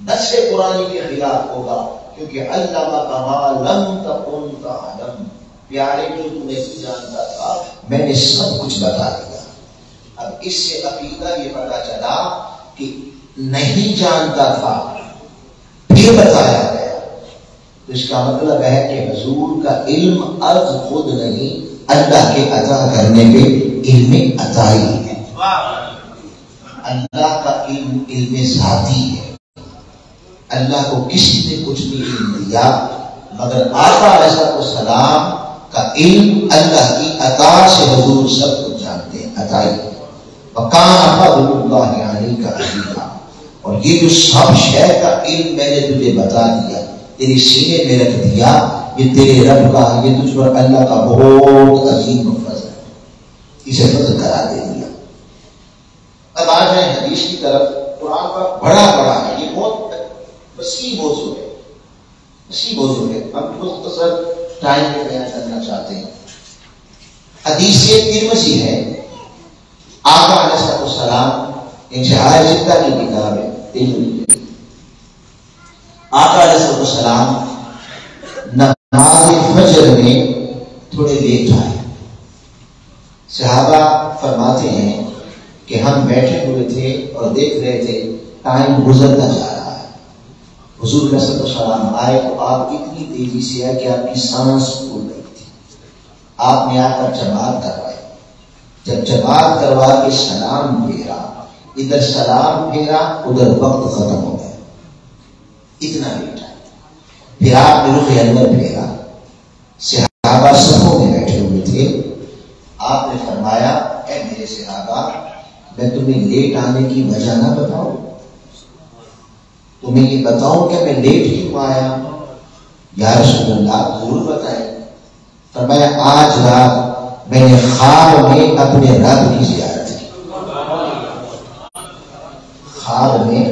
نص قرآن کے خلاف ہوگا، کیونکہ علمک ما لم تکن تعلم، پیارے جو تو نہیں جانتا تھا میں نے سب کچھ بتا دیا۔ اب اس سے عقیدہ یہ پتا چلا کہ نہیں جانتا تھا پھر بتایا گیا، تو اس کا مطلب ہے کہ حضور کا علم عرض خود نہیں، اللہ کے عطا کرنے پہ علم عطائی ہے۔ اللہ کا علم ذاتی ہے، اللہ کو کسی نے کچھ نہیں علم دیا، مگر آقا علیہ السلام کا علم اللہ کی عطا سے حضور سب کچھ جانتے ہیں، عطائی۔ وَكَانَ فَضْلُ اللَّهِ عَلَيْكَ عَظِيمًا، اور یہ جو سب شے کا علم میں نے تجھے بتا دیا، تیرے سینے میں رکھ دیا، یہ تیرے رب کا، یہ تجھ پر اللہ کا بہت عظیم فضل ہے، اسے فضل کرا دے دیا۔ اب آ جائیں حدیث کی طرف۔ قرآن کا بڑا ہے، یہ بہت وسیع موضوع ہے، وسیع موضوع ہے، ہم مختصر ٹائم میں بیان کرنا چاہتے ہیں۔ حدیث ترمذی ہے، آقا علیہ السلام انتہائی زندہ کی کتاب ہے ترمذی، آقا علیہ السلام نماز فجر میں تھوڑے لیٹ آئے، صحابہ فرماتے ہیں کہ ہم بیٹھے ہوئے تھے اور دیکھ رہے تھے ٹائم گزرتا جا رہا ہے، حضور صلی اللہ علیہ وسلم آئے تو آپ اتنی تیزی سے آئے کہ آپ کی سانس پھول رہی تھی، آپ نے آ کر جماعت کروائی، جب جماعت کروا کے سلام پھیرا ادھر سلام پھیرا ادھر وقت ختم ہو گیا، اتنا لیٹ ہے۔ پھر آپ نے رخ انور پھیرا، صحابہ صفوں میں بیٹھے ہوئے تھے، آپ نے فرمایا اے میرے صحابہ میں تمہیں لیٹ آنے کی وجہ نہ بتاؤں، تمہیں یہ بتاؤں کہ میں لیٹ کیوں آیا؟ یا رسول اللہ ضرور بتائیں۔ فرمایا آج رات میں نے خواب میں اپنے رب کی زیارت کی، خواب میں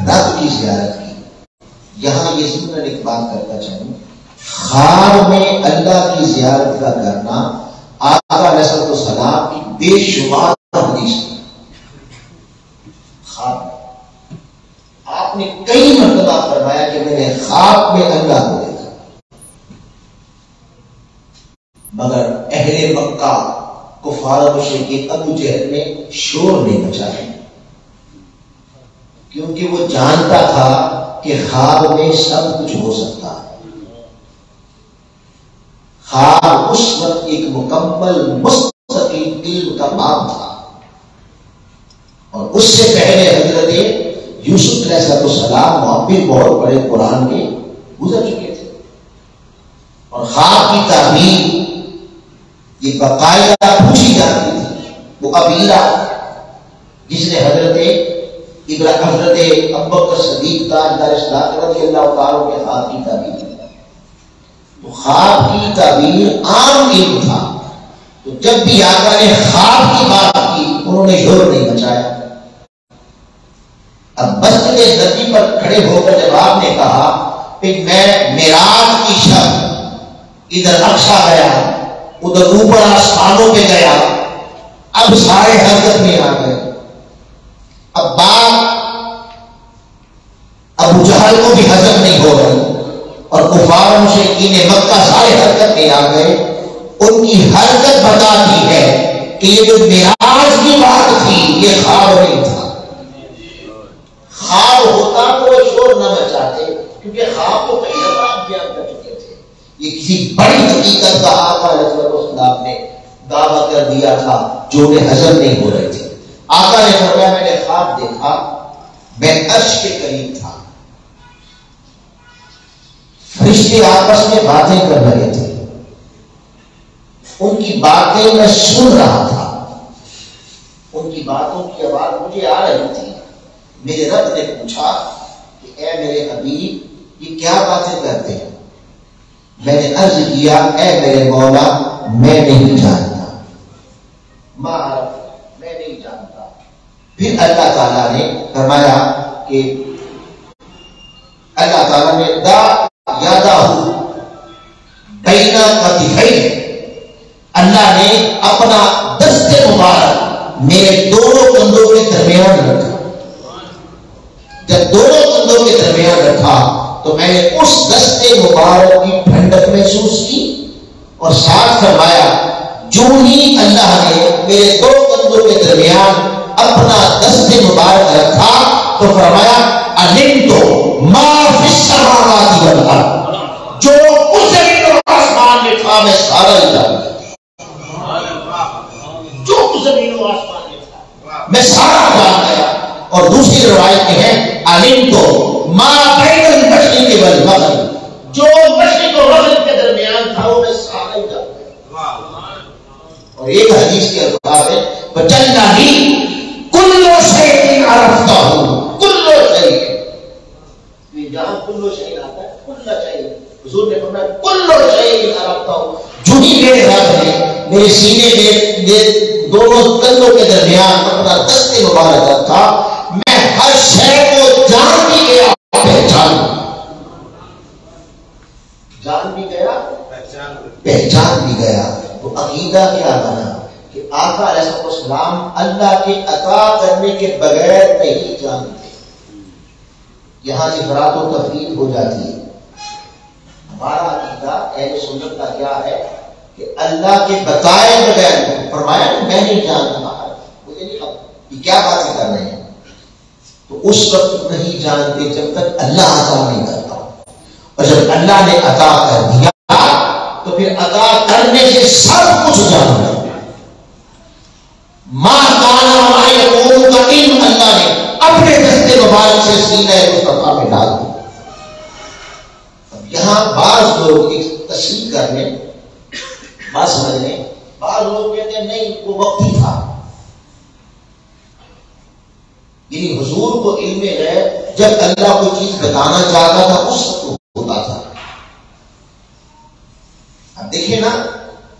رب کی زیارت کی۔ یہاں یہ سنن ایک بات کرتا چاہوں، خواب میں اللہ کی زیارت کا کرنا آقا علیہ السلام کی بے شمار حدیث ہے۔ خواب آپ نے کئی مرتبہ فرمایا کہ میں نے خواب میں اللہ کو دیکھا، مگر اہل مکہ کفار مشرکین ابو جہل نے شور نہیں مچایا، کیونکہ وہ جانتا تھا کہ خواب میں سب کچھ ہو سکتا ہے۔ خواب اس وقت ایک مکمل مستقیم علم کا باب تھا، اور اس سے پہلے حضرت یوسف علیہ السلام معبر بہت بڑے قرآن کے گزر چکے تھے، اور خواب کی تعبیر یہ باقاعدہ پوچھی جاتی تھی۔ وہ ابیرہ جس نے حضرت ابوبکر صدیق تاجدار اسلام رضی اللہ تعالیٰ کے خواب کی تعبیر کی، تو خواب کی تعبیر عام علم تھا، تو جب بھی آقا نے خواب کی بات کی انہوں نے شور نہیں مچایا۔ اب مسجد نبی پر کھڑے ہو کر جب آپ نے کہا کہ میں معراج کی شب ادھر اقصی گیا، ادھر اوپر آسمانوں پہ گیا، اب سارے حرکت میں آ گئے۔ اب بات ابو جہل کو بھی ہضم نہیں ہو رہی، اور کفار مشرکین مکہ سارے حرکت میں آ گئے۔ ان کی حرکت بتاتی ہے کہ یہ جو معراج کی بات تھی یہ خواب نہیں تھا۔ خواب ہوتا تو وہ شور نہ مچاتے، کیونکہ خواب کو کئی دفعہ آپ بیان کر چکے تھے۔ یہ کسی بڑی حقیقت کا آقا علیہ السلام نے دعویٰ کر دیا تھا جو انہیں ہضم نہیں ہو رہے تھے۔ آقا نے فرمایا میں نے خواب دیکھا، میں عرش کے قریب تھا، فرشتے آپس میں باتیں کر رہے تھے، ان کی باتیں میں سن رہا تھا، ان کی باتوں کی آواز مجھے آ رہی تھی۔ میرے رب نے پوچھا کہ اے میرے حبیب یہ کیا باتیں کرتے ہیں؟ میں نے عرض کیا اے میرے مولا میں نہیں جانتا، میں نہیں جانتا۔ پھر اللہ تعالیٰ نے فرمایا کہ اللہ تعالیٰ نے دا یادہ بینا کتفیہ، اللہ نے اپنا دست مبارک میرے دونوں کندھوں کے درمیان رکھا۔ جب دونوں کندھوں کے درمیان رکھا تو میں نے اس دست مبارک کی ٹھنڈک محسوس کی، اور ساتھ فرمایا جو ہی اللہ نے میرے دو کندھوں کے درمیان اپنا دست مبارک رکھا تو فرمایا علمت ما فی السماوات والارض، جو اس زمین اور آسمان میں تھا میں سارا ہی جان گیا، جو اس زمین اور آسمان میں تھا میں سارا جان گیا۔ اور دوسری روایت میں ہے علمت ما بین المشرق والمغرب، جو مشرق اور مغرب کے درمیان تھا وہ میں سارا ہی جان گیا۔ اور ایک حدیث کے الفاظ ہے وجلنی کل شیء عرفتہ، کل شیء، جہاں کل شیء آتا ہے کل شیء، حضور نے فرمایا کل شیء عرفتہ، جو ہی میرے رب نے میرے سینے میں دونوں کندھوں کے درمیان اپنا دست مبارک رکھا، میں ہر شے کو جان بھی گیا پہچان بھی گیا پہچان بھی گیا۔ تو عقیدہ کیا بنا کہ آقا علیہ السلام اللہ کے عطا کرنے کے بغیر نہیں جانتے۔ یہاں افراط و تفریط ہو جاتی ہے۔ ہمارا عقیدہ اہل سنت کا کیا ہے کہ اللہ کے بتائے بغیر، فرمایا میں نہیں جانتا، مجھے نہیں پتا یہ کیا باتیں کر رہے ہیں، تو اس وقت نہیں جانتے جب تک اللہ عطا نہیں کرتا، اور جب اللہ نے عطا کر دیا تو پھر عطا کرنے سے سب کچھ جاننا۔ ما کان ما یکون یہاں بعض لوگ ایک تشریح کرنے بات سمجھنے، بعض لوگ کہتے ہیں نہیں وہ وقتی تھا، یعنی حضور کو علم غیب جب اللہ کوئی چیز بتانا چاہتا تھا اس وقت ہوتا تھا. اب دیکھیں نا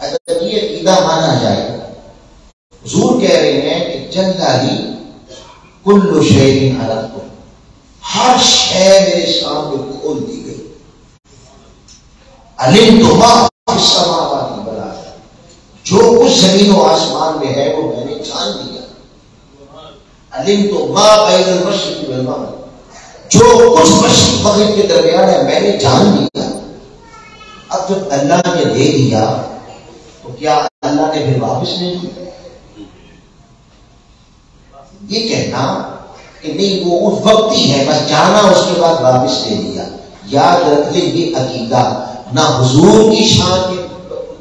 اگر یہ عقیدہ مانا جائے، حضور کہہ رہے ہیں کہ جلدی کل شیء خلقت، ہر شے میرے سامنے کھول دی گئی. علمت ما فی السماوات والارض، جو کچھ زمین و آسمان میں ہے وہ میں نے جان لیا. علمت ما بین المشرق والمغرب، جو کچھ مشرق مغرب کے درمیان ہے میں نے جان لیا. اب جب اللہ نے دے دیا تو کیا اللہ نے پھر واپس نہیں دیا؟ یہ کہنا کہ نہیں وہ اس وقتی ہے بس جانا اس کے بعد واپس دے دیا، یاد رکھ لیں یہ عقیدہ نہ حضور کی شان کے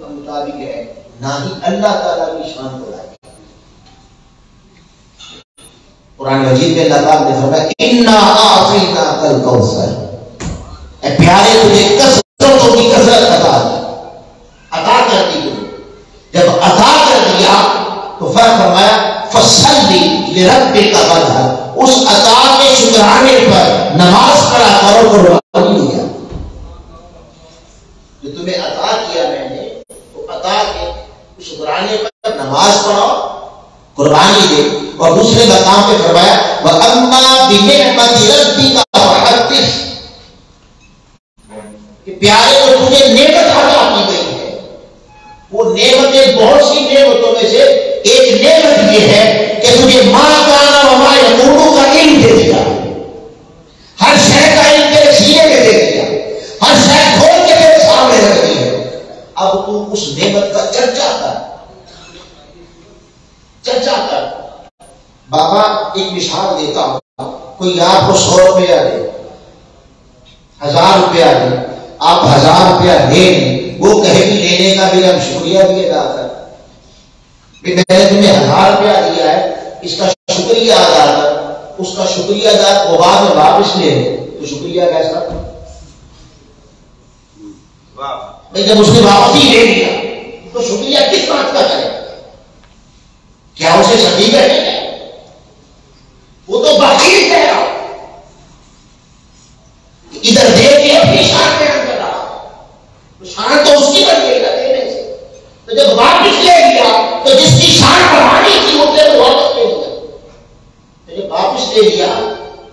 مطابق ہے نہ ہی اللہ تعالیٰ کی شان کو لائے. قرآن مجید میں اللہ تعالیٰ نے فرمایا اِنَّا أَعْطَيْنَاكَ الْكَوْثَرَ، اے پیارے تجھے کثرتوں کی کثرت عطا کر دی تجھے. جب عطا کر دیا تو فرمایا فَصَلِّ لِرَبِّكَ وَانْحَرْ، اس عطا کے شکرانے پر نماز پڑھا کرو، قربانی دیا. جو تمہیں عطا کیا میں نے تو عطا کے شکرانے پر نماز پڑھو، قربانی دے. اور دوسرے مقام پہ فرمایا وَأَمَّا بِنِعْمَةِ رَبِّكَ فَحَدِّثْ، کہ پیارے کو تجھے نعمت عطا کی گئی ہے. وہ نعمتیں بہت سی نعمتوں میں سے ایک نعمت یہ ہے کہ تجھے ماں کانا وما یکونو کا علم دے دیا. ہر شے کا علم تیرے سینے میں دے دیا، ہر شے کھول کے تیرے سامنے رکھ دی ہے. اب تو اس نعمت کا چرچا کر. بابا ایک مثال دیتا ہوں، کوئی آپ کو 100 روپیہ دے، 1000 روپیہ دے، آپ 1000 روپیہ دیں، وہ کہے بھی لینے کا بھی ہم شکریہ بھی ادا کر کہ میں نے تمہیں 1000 روپیہ دیا ہے، اس کا شکریہ ادا کر. اس کا شکریہ ادا وہ بعد میں واپس لے تو شکریہ کیسا؟ جب اس نے واپس ہی لے لیا تو شکریہ کس بات کا کرے؟ کیا اسے صحیح کہنے کا؟ وہ تو بخیل کہہ رہا، ادھر دے کے اپنی شان بیان کر رہا، تو شان تو اس کی بن گئی نا دینے سے. تو جب واپس لے لیا تو جس کی شان بڑھانی تھی وہ واپس لے لیا. تو جب واپس لے لیا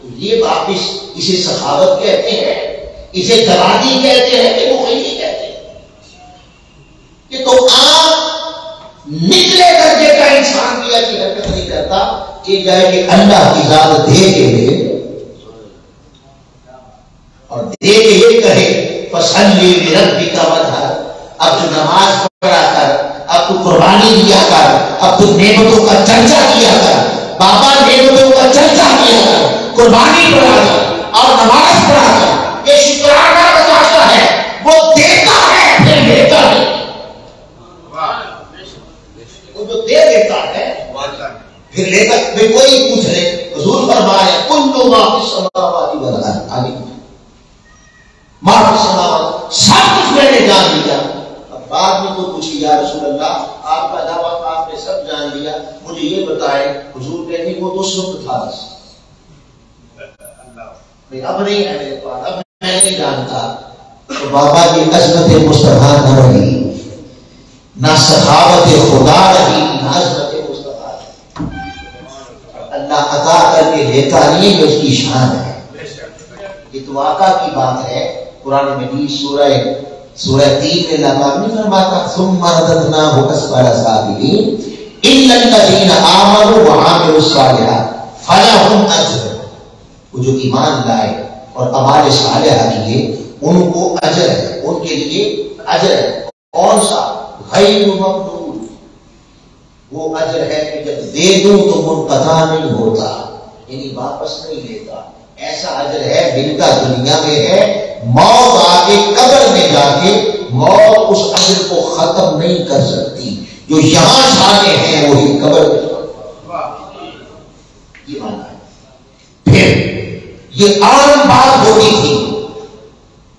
تو یہ واپس اسے سخاوت کہتے ہیں، اسے گوادی کہتے ہیں کہ مخیلی کہتے ہیں. کہ تو آپ نچلے درجے کا انسان کی ایسی حرکت نہیں کرتا کہ جائے کہ اللہ کی ذات دے کے لے اور دے کے یہ کہے فَصَلِّ لِرَبِّكَ وَانْحَرْ، اب تو نماز پڑھا کر، اب تو قربانی دیا کر، اب تو نعمتوں کا چرچا کیا کر. بابا نعمتوں کا چرچا کیا کر، قربانی پڑھا کر اور نماز پڑھا کر. یہ شکرانہ بتاتا ہے، وہ دیتا ہے پھر لیتا ہے. وہ جو دے دیتا ہے پھر لے کر پھر کوئی پوچھ لے. حضور فرمایا کل ما فی السماوات والارض، آگے ما فی السماوات، سب کچھ میں نے جان لیا. اب بعد میں کوئی پوچھی یا رسول اللہ آپ کا دعویٰ آپ نے سب جان لیا، مجھے یہ بتائیں. حضور کہتے ہیں وہ تو سب تھا بس، اب نہیں ہے میرے پاس، اب میں نہیں جانتا. تو بابا کی عظمت مصطفیٰ نہ رہی، نہ سخاوت خدا رہی، نہ عظمت مصطفیٰ رہی. اللہ عطا کر کے لیتا نہیں، یہ اس کی شان ہے. یہ تو آقا کی بات ہے. قرآن مجید سورہ 3 میں اللہ تعالیٰ نے فرمایا ثم رددناہ اسفل سافلین الا الذین آمنوا وعملوا الصالحات فلہم اجر. وہ جو ایمان لائے اور اعمال صالحہ کیے ان کو اجر ہے، ان کے لیے اجر ہے. کون سا؟ غیر ممنون. وہ اجر ہے کہ جب دے دوں تو منقطع نہیں ہوتا، یعنی واپس نہیں لیتا. ایسا اجر ہے جن کا دنیا میں ہے، موت آ کے قبر میں جا کے موت اس اجر کو ختم نہیں کر سکتی. جو یہاں شانے ہیں وہی قبر میں. یہ مانا ہے. پھر یہ عام بات ہوتی تھی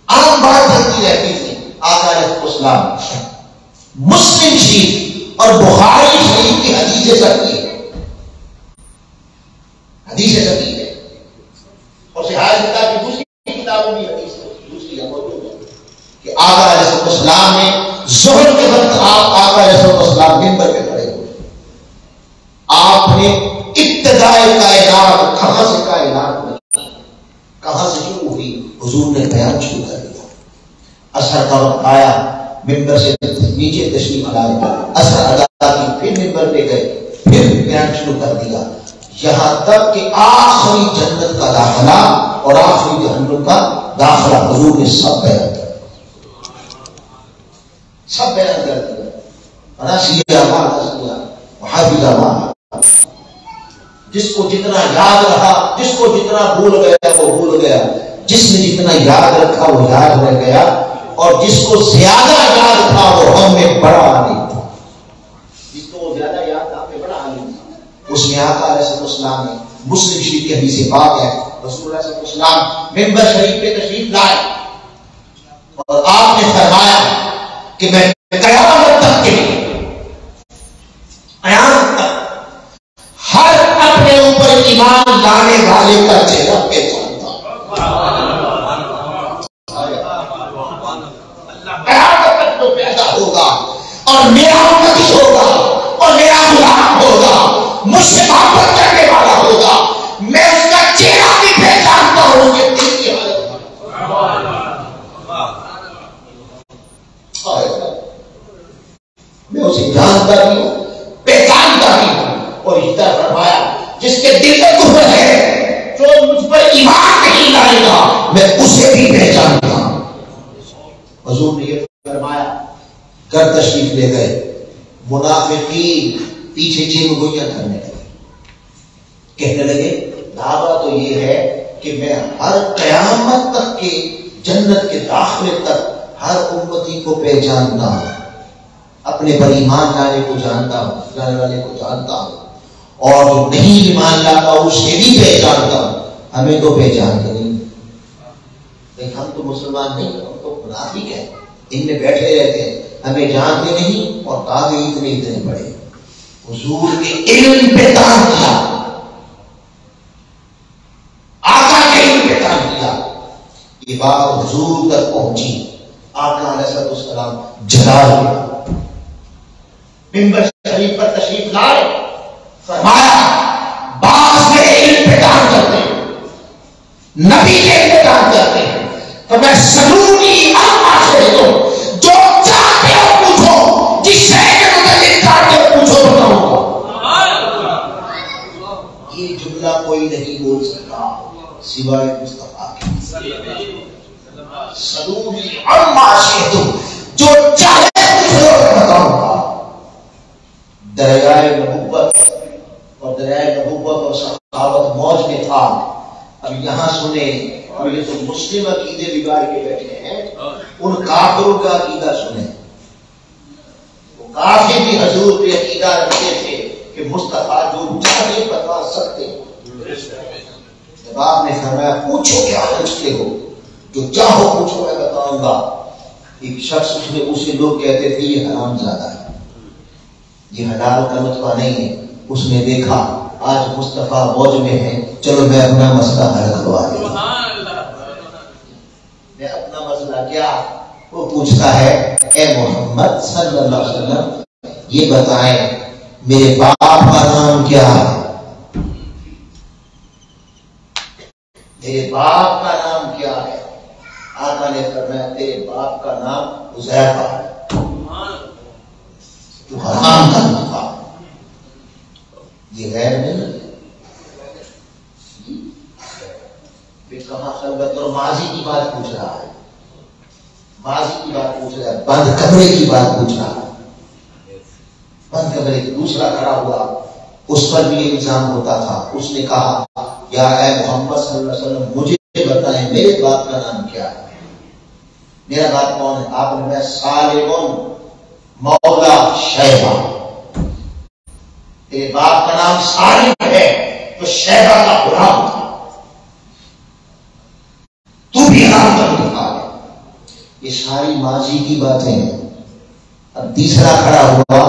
عام بات چلتی رہتی تھی. آقا علیہ السلام مسلم شریف اور بخاری شریف کی حدیث صحیح ہے، حدیث صحیح ہے، اور صحاح کتاب کی دوسری کتابوں میں حدیث دوسری موجود ہے کہ آقا علیہ السلام نے ظہر کے وقت آقا علیہ السلام منبر پہ کھڑے ہوئے. آپ نے ابتدائے کائنات کہاں سے کائنات بنی، کہاں سے شروع ہوئی، حضور نے بیان شروع کر دیا. اثر کا وقت آیا، منبر سے نیچے تشریف لائے، اثر ادا کی، پھر منبر پہ گئے، پھر بیان شروع کر دیا، یہاں تک کہ آخری جنت کا داخلہ اور آخری جہنم کا داخلہ حضور نے سب بیان کر دیا، سب بیان کر دیا. نسیا ما نسیا وحفظ ما، جس کو جتنا یاد رہا، جس کو جتنا بھول گیا وہ بھول گیا، جس نے جتنا یاد رکھا وہ یاد رہ گیا، اور جس کو زیادہ یاد تھا وہ ہم میں بڑا عالم تھا. جس کو وہ زیادہ یاد تھا ہم میں بڑا عالم تھا. اس میں آقا علیہ السلام نے مسلم شریف کی حدیث پاک ہے، رسول اللہ صلی اللہ علیہ وسلم منبر شریف پہ تشریف لائے اور آپ نے فرمایا کہ میں قیامت تک کے لیے، قیامت تک ہر اپنے اوپر ایمان لانے والے کا چہرہ پہچانتا ہوں. قیامت تک جو پیدا ہوگا اور میرا امتی ہوگا اور میرا غلام ہوگا، مجھ سے محبت کرنے والا ہوگا، میں اس کا چہرہ بھی پہچانتا ہوں کہ دل کی حالت میں اسے جانتا بھی ہوں، پہچانتا بھی ہوں. اور اس طرح فرمایا جس کے دل میں کفر ہے، جو مجھ پر ایمان نہیں لائے گا، میں اسے بھی پہچانتا ہوں. حضور نے یہ فرمایا، کر تشریف لے گئے. منافقین پیچھے چین گوئیاں کرنے لگے، کہنے لگے دعویٰ تو یہ ہے کہ میں ہر قیامت تک کے جنت کے داخلے تک ہر امتی کو پہچانتا ہوں، اپنے پر ایمان لانے کو جانتا ہوں، لانے والے کو جانتا ہوں، اور جو نہیں ایمان لاتا اسے بھی پہچانتا ہوں. ہمیں تو پہچانتے نہیں، لیکن ہم تو مسلمان نہیں، ہم تو منافق ہیں، ان میں بیٹھے رہتے ہیں، ہمیں جانتے نہیں اور دعوے اتنے اتنے بڑے. حضور کے علم پہ دان کیا، آقا کے علم پہ دان کیا. یہ بات حضور تک پہنچی، آقا علیہ السلام جلال گیا، منبر شریف پر تشریف لائے، فرمایا بعض میرے علم پہ دان کرتے ہیں، نبی کے علم پہ دان کرتے ہیں، تو میں سلونی اما سے دو، جو چاہتے ہو پوچھو، جس شے کے متعلق چاہتے ہو پوچھو بتاؤں گا. یہ جملہ کوئی نہیں بول سکتا سوائے مصطفیٰ کے. سلونی اما سے دو، جو چاہے پوچھو بتاؤں گا. دریائے نبوت اور دریائے نبوت اور صحابت موج میں تھا. اب یہاں سنیں، اب یہ تو مسلم عقیدے بگاڑ کے بیٹھے ہیں، ان کافروں کا عقیدہ سنیں. وہ کافر بھی حضور پہ عقیدہ رکھتے تھے کہ مصطفیٰ جو چاہے بتا سکتے. جب آپ نے فرمایا پوچھو کیا پوچھتے ہو، جو چاہو پوچھو میں بتاؤں گا. ایک شخص اسے لوگ کہتے تھے یہ حرام زیادہ ہے، یہ حلال کا نطفہ نہیں ہے. اس نے دیکھا آج مصطفیٰ موج میں ہے، چلو میں اپنا مسئلہ حل کروا دوں. میں اپنا مسئلہ کیا، وہ پوچھتا ہے اے محمد صلی اللہ علیہ وسلم یہ بتائیں میرے باپ کا نام کیا ہے، میرے باپ کا نام کیا ہے. آقا نے فرمایا تیرے باپ کا نام حذیفہ ہے. تو حرام کا نفع، یہ غیر نہیں. کہاں خلوت اور ماضی کی بات پوچھ رہا ہے، ماضی کی بات پوچھ رہا ہے، بند کمرے کی بات پوچھ رہا ہے. بند کمرے کی دوسرا کھڑا ہوا، اس پر بھی یہ الزام ہوتا تھا. اس نے کہا یا اے محمد صلی اللہ علیہ وسلم مجھے بتائیں میرے باپ کا نام کیا ہے. میرا باپ کون ہے؟ آپ نے سالم مولا شیبہ. تیرے باپ کا نام سالم ہے تو شیبہ کا غلام تھا، تو بھی حرام کا نکال ہے. یہ ساری ماضی کی باتیں ہیں. اب تیسرا کھڑا ہوا،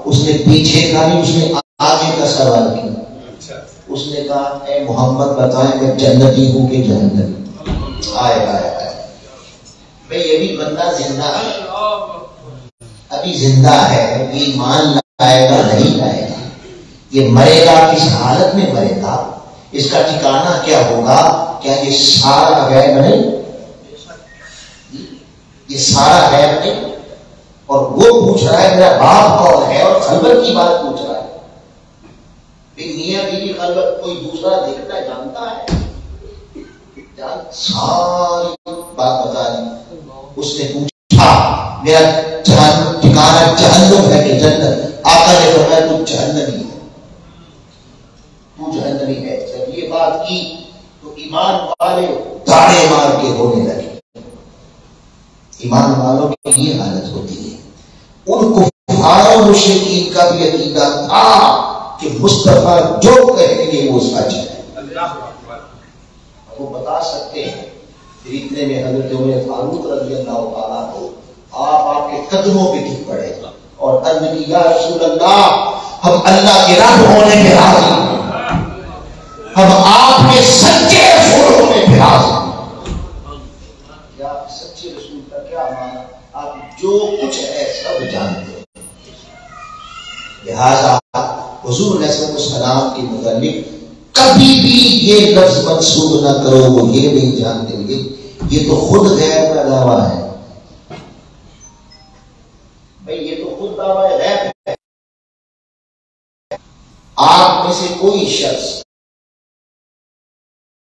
اس نے پیچھے کا نہیں، اس نے آگے کا سوال کیا. اس نے کہا اے محمد بتائیں میں جنتی ہوں کہ جہنمی؟ آئے آئے آئے بھئی یہ بھی بندہ زندہ ہے، ابھی زندہ ہے، ایمان لائے گا نہیں لائے گا، یہ مرے گا کس حالت میں مرے گا، اس کا ٹھکانہ کیا ہوگا؟ کیا یہ سارا غیب نہیں؟ یہ سارا غیب نہیں؟ اور وہ پوچھ رہا ہے میرا باپ کون ہے، اور خلوت کی بات پوچھ رہا ہے. میاں بیوی خلوت کوئی دوسرا دیکھتا ہے، جانتا ہے، ساری بات بتا دی. اس نے پوچھا میرا ٹھکانہ جہنم ہے کہ جنت؟ آقا نے فرمایا تو جہنمی ہے، تو جہنمی ہے. جب یہ بات کی تو ایمان والے داڑے مار کے رونے لگے. ایمان والوں کی یہ حالت ہوتی ہے. ان کفار و مشرکین کا بھی عقیدہ تھا کہ مصطفیٰ جو کہیں گے وہ سچ ہے. وہ بتا سکتے ہیں. پھر اتنے میں حضرت عمر فاروق رضی اللہ تعالیٰ کو آپ کے قدموں پہ گر پڑے اور عرض کی یا رسول اللہ ہم اللہ کے رب ہونے پہ راضی ہیں، ہم آپ کے سچے رسول ہونے پہ راضی ہیں. کیا سچے رسول کا کیا معنی؟ آپ جو کچھ ہے سب جانتے ہیں. لہذا حضور علیہ السلام کے متعلق کبھی بھی یہ لفظ منسوب نہ کرو وہ یہ نہیں جانتے ہوئے، یہ تو خود غیب کا دعویٰ ہے. بھئی یہ تو خود دعویٰ غیب ہے. آپ میں سے کوئی شخص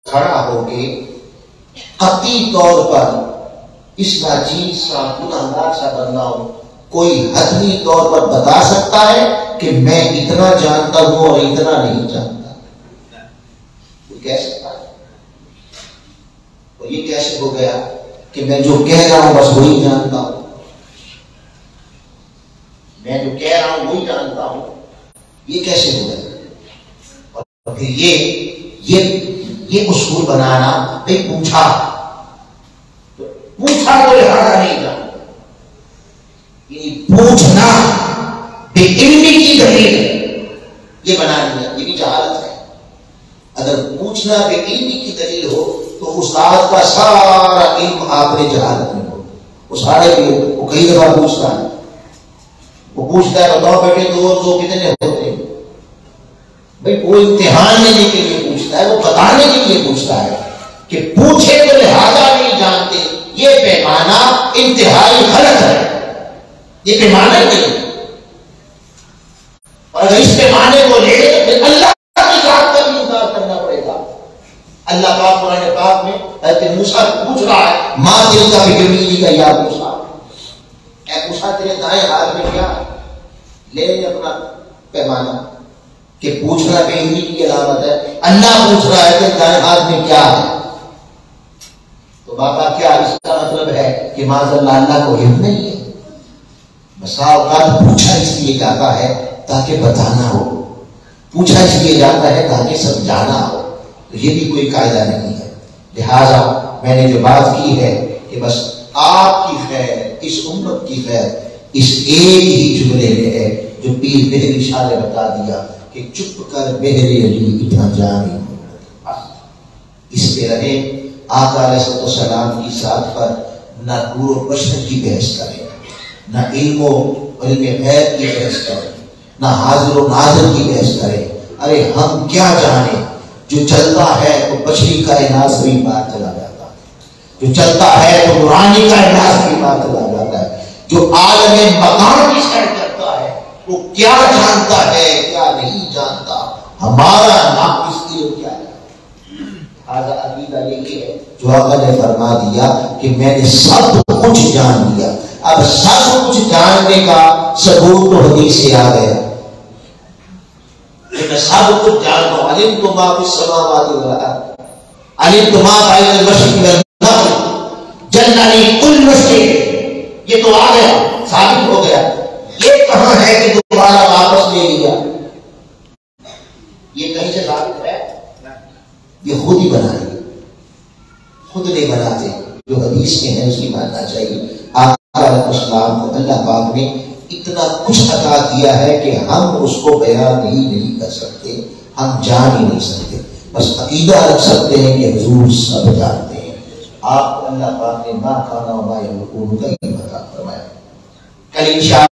کھڑا ہو کے قطعی طور پر اس ناچیز سا گنہگار سا بندہ ہو، کوئی حتمی طور پر بتا سکتا ہے کہ میں اتنا جانتا ہوں اور اتنا نہیں جانتا؟ وہ کہہ سکتا ہے؟ اور یہ کیسے ہو گیا کہ میں جو کہہ رہا ہوں بس وہی جانتا ہوں، میں جو کہہ رہا ہوں وہی جانتا ہوں؟ یہ کیسے ہو گیا؟ اور پھر یہ اصول بنانا، بھئی پوچھا تو لہذا نہیں جانتا. یعنی پوچھنا بے علمی کی دلیل ہے، یہ بنا لیا، یہ بھی جہالت ہے. اگر پوچھنا بے علمی کی دلیل ہو تو استاد کا سارا علم آپ نے جہالت میں ہو. وہ سارے وہ کئی دفعہ پوچھتا ہے، وہ پوچھتا ہے بتاؤ بیٹے دو اور دو کتنے ہوتے ہیں؟ بھائی وہ امتحان لینے کے لیے پوچھتا ہے، وہ بتانے کے لیے پوچھتا ہے کہ پوچھے تو لہذا نہیں جانتے. یہ پیمانہ انتہائی غلط ہے، یہ پیمانہ نہیں. اور اگر اس پیمانے کو لے تو پھر اللہ کی ذات کا بھی انکار کرنا پڑے گا. اللہ پاک قرآن پاک میں حضرت موسیٰ پوچھ رہا ہے ماں دل کا بھی جمیلی کا یا موسیٰ، اے موسیٰ تیرے دائیں ہاتھ میں کیا ہے؟ لے لیں اپنا پیمانہ کہ پوچھنا بے علمی کی علامت ہے. اللہ پوچھ رہا ہے کہ دائیں ہاتھ میں کیا ہے؟ تو بابا کیا اس کا مطلب ہے کہ معاذ اللہ کو علم نہیں ہے؟ بسا اوقات پوچھا اس لیے جاتا ہے تاکہ بتانا ہو، پوچھا اس لیے جاتا ہے تاکہ سمجھانا ہو. تو یہ بھی کوئی قاعدہ نہیں ہے. لہذا میں نے جو بات کی ہے کہ بس آپ کی خیر، اس امت کی خیر اس ایک ہی جملے میں ہے جو پیر بہری شاہ نے بتا دیا کہ چپ کر بہرے علی اتنا جانی. اس پہ رہے. آقا علیہ السلام کی ذات پر نہ نور و بشر کی بحث کرے، نہ علم غیب کی بحث کرے، نہ حاضر و ناظر کی بحث کرے. ارے ہم کیا جانے؟ جو چلتا ہے تو بشری کائنات سے بھی بات چلا جاتا ہے، جو چلتا ہے تو نورانی کائنات سے بھی بات چلا جاتا ہے. جو عالم مقام کی سیر کرتا ہے وہ کیا جانتا ہے کیا نہیں جانتا، ہمارا نام اس لیے کیا ہے. آج عقیدہ یہی ہے جو آقا نے فرما دیا کہ میں نے سب کچھ جان لیا. اب سب کچھ جاننے کا ثبوت تو حدیث سے آ گیا. میں سب کچھ جانتا ہوں. علمت ما فی السماوات والارض، علمت ما بین المشرق والمغرب، جننی کل شیء. یہ تو آ گیا، ثابت ہو گیا. یہ کہاں ہے کہ دوبارہ واپس لے لیا؟ یہ کہیں سے ثابت ہے؟ یہ خود ہی بنا لیا، خود نہیں بناتے. جو حدیث میں ہے اس کی ماننا چاہیے. علیہ السلام کو اللہ پاک نے اتنا کچھ عطا کیا ہے کہ ہم اس کو بیان ہی نہیں کر سکتے، ہم جان ہی نہیں سکتے، بس عقیدہ رکھ سکتے ہیں کہ حضور سب جانتے ہیں۔ آپ کو اللہ پاک نے ما کھانا وما یقولون کا یہ بتا فرمایا۔ کل انشاء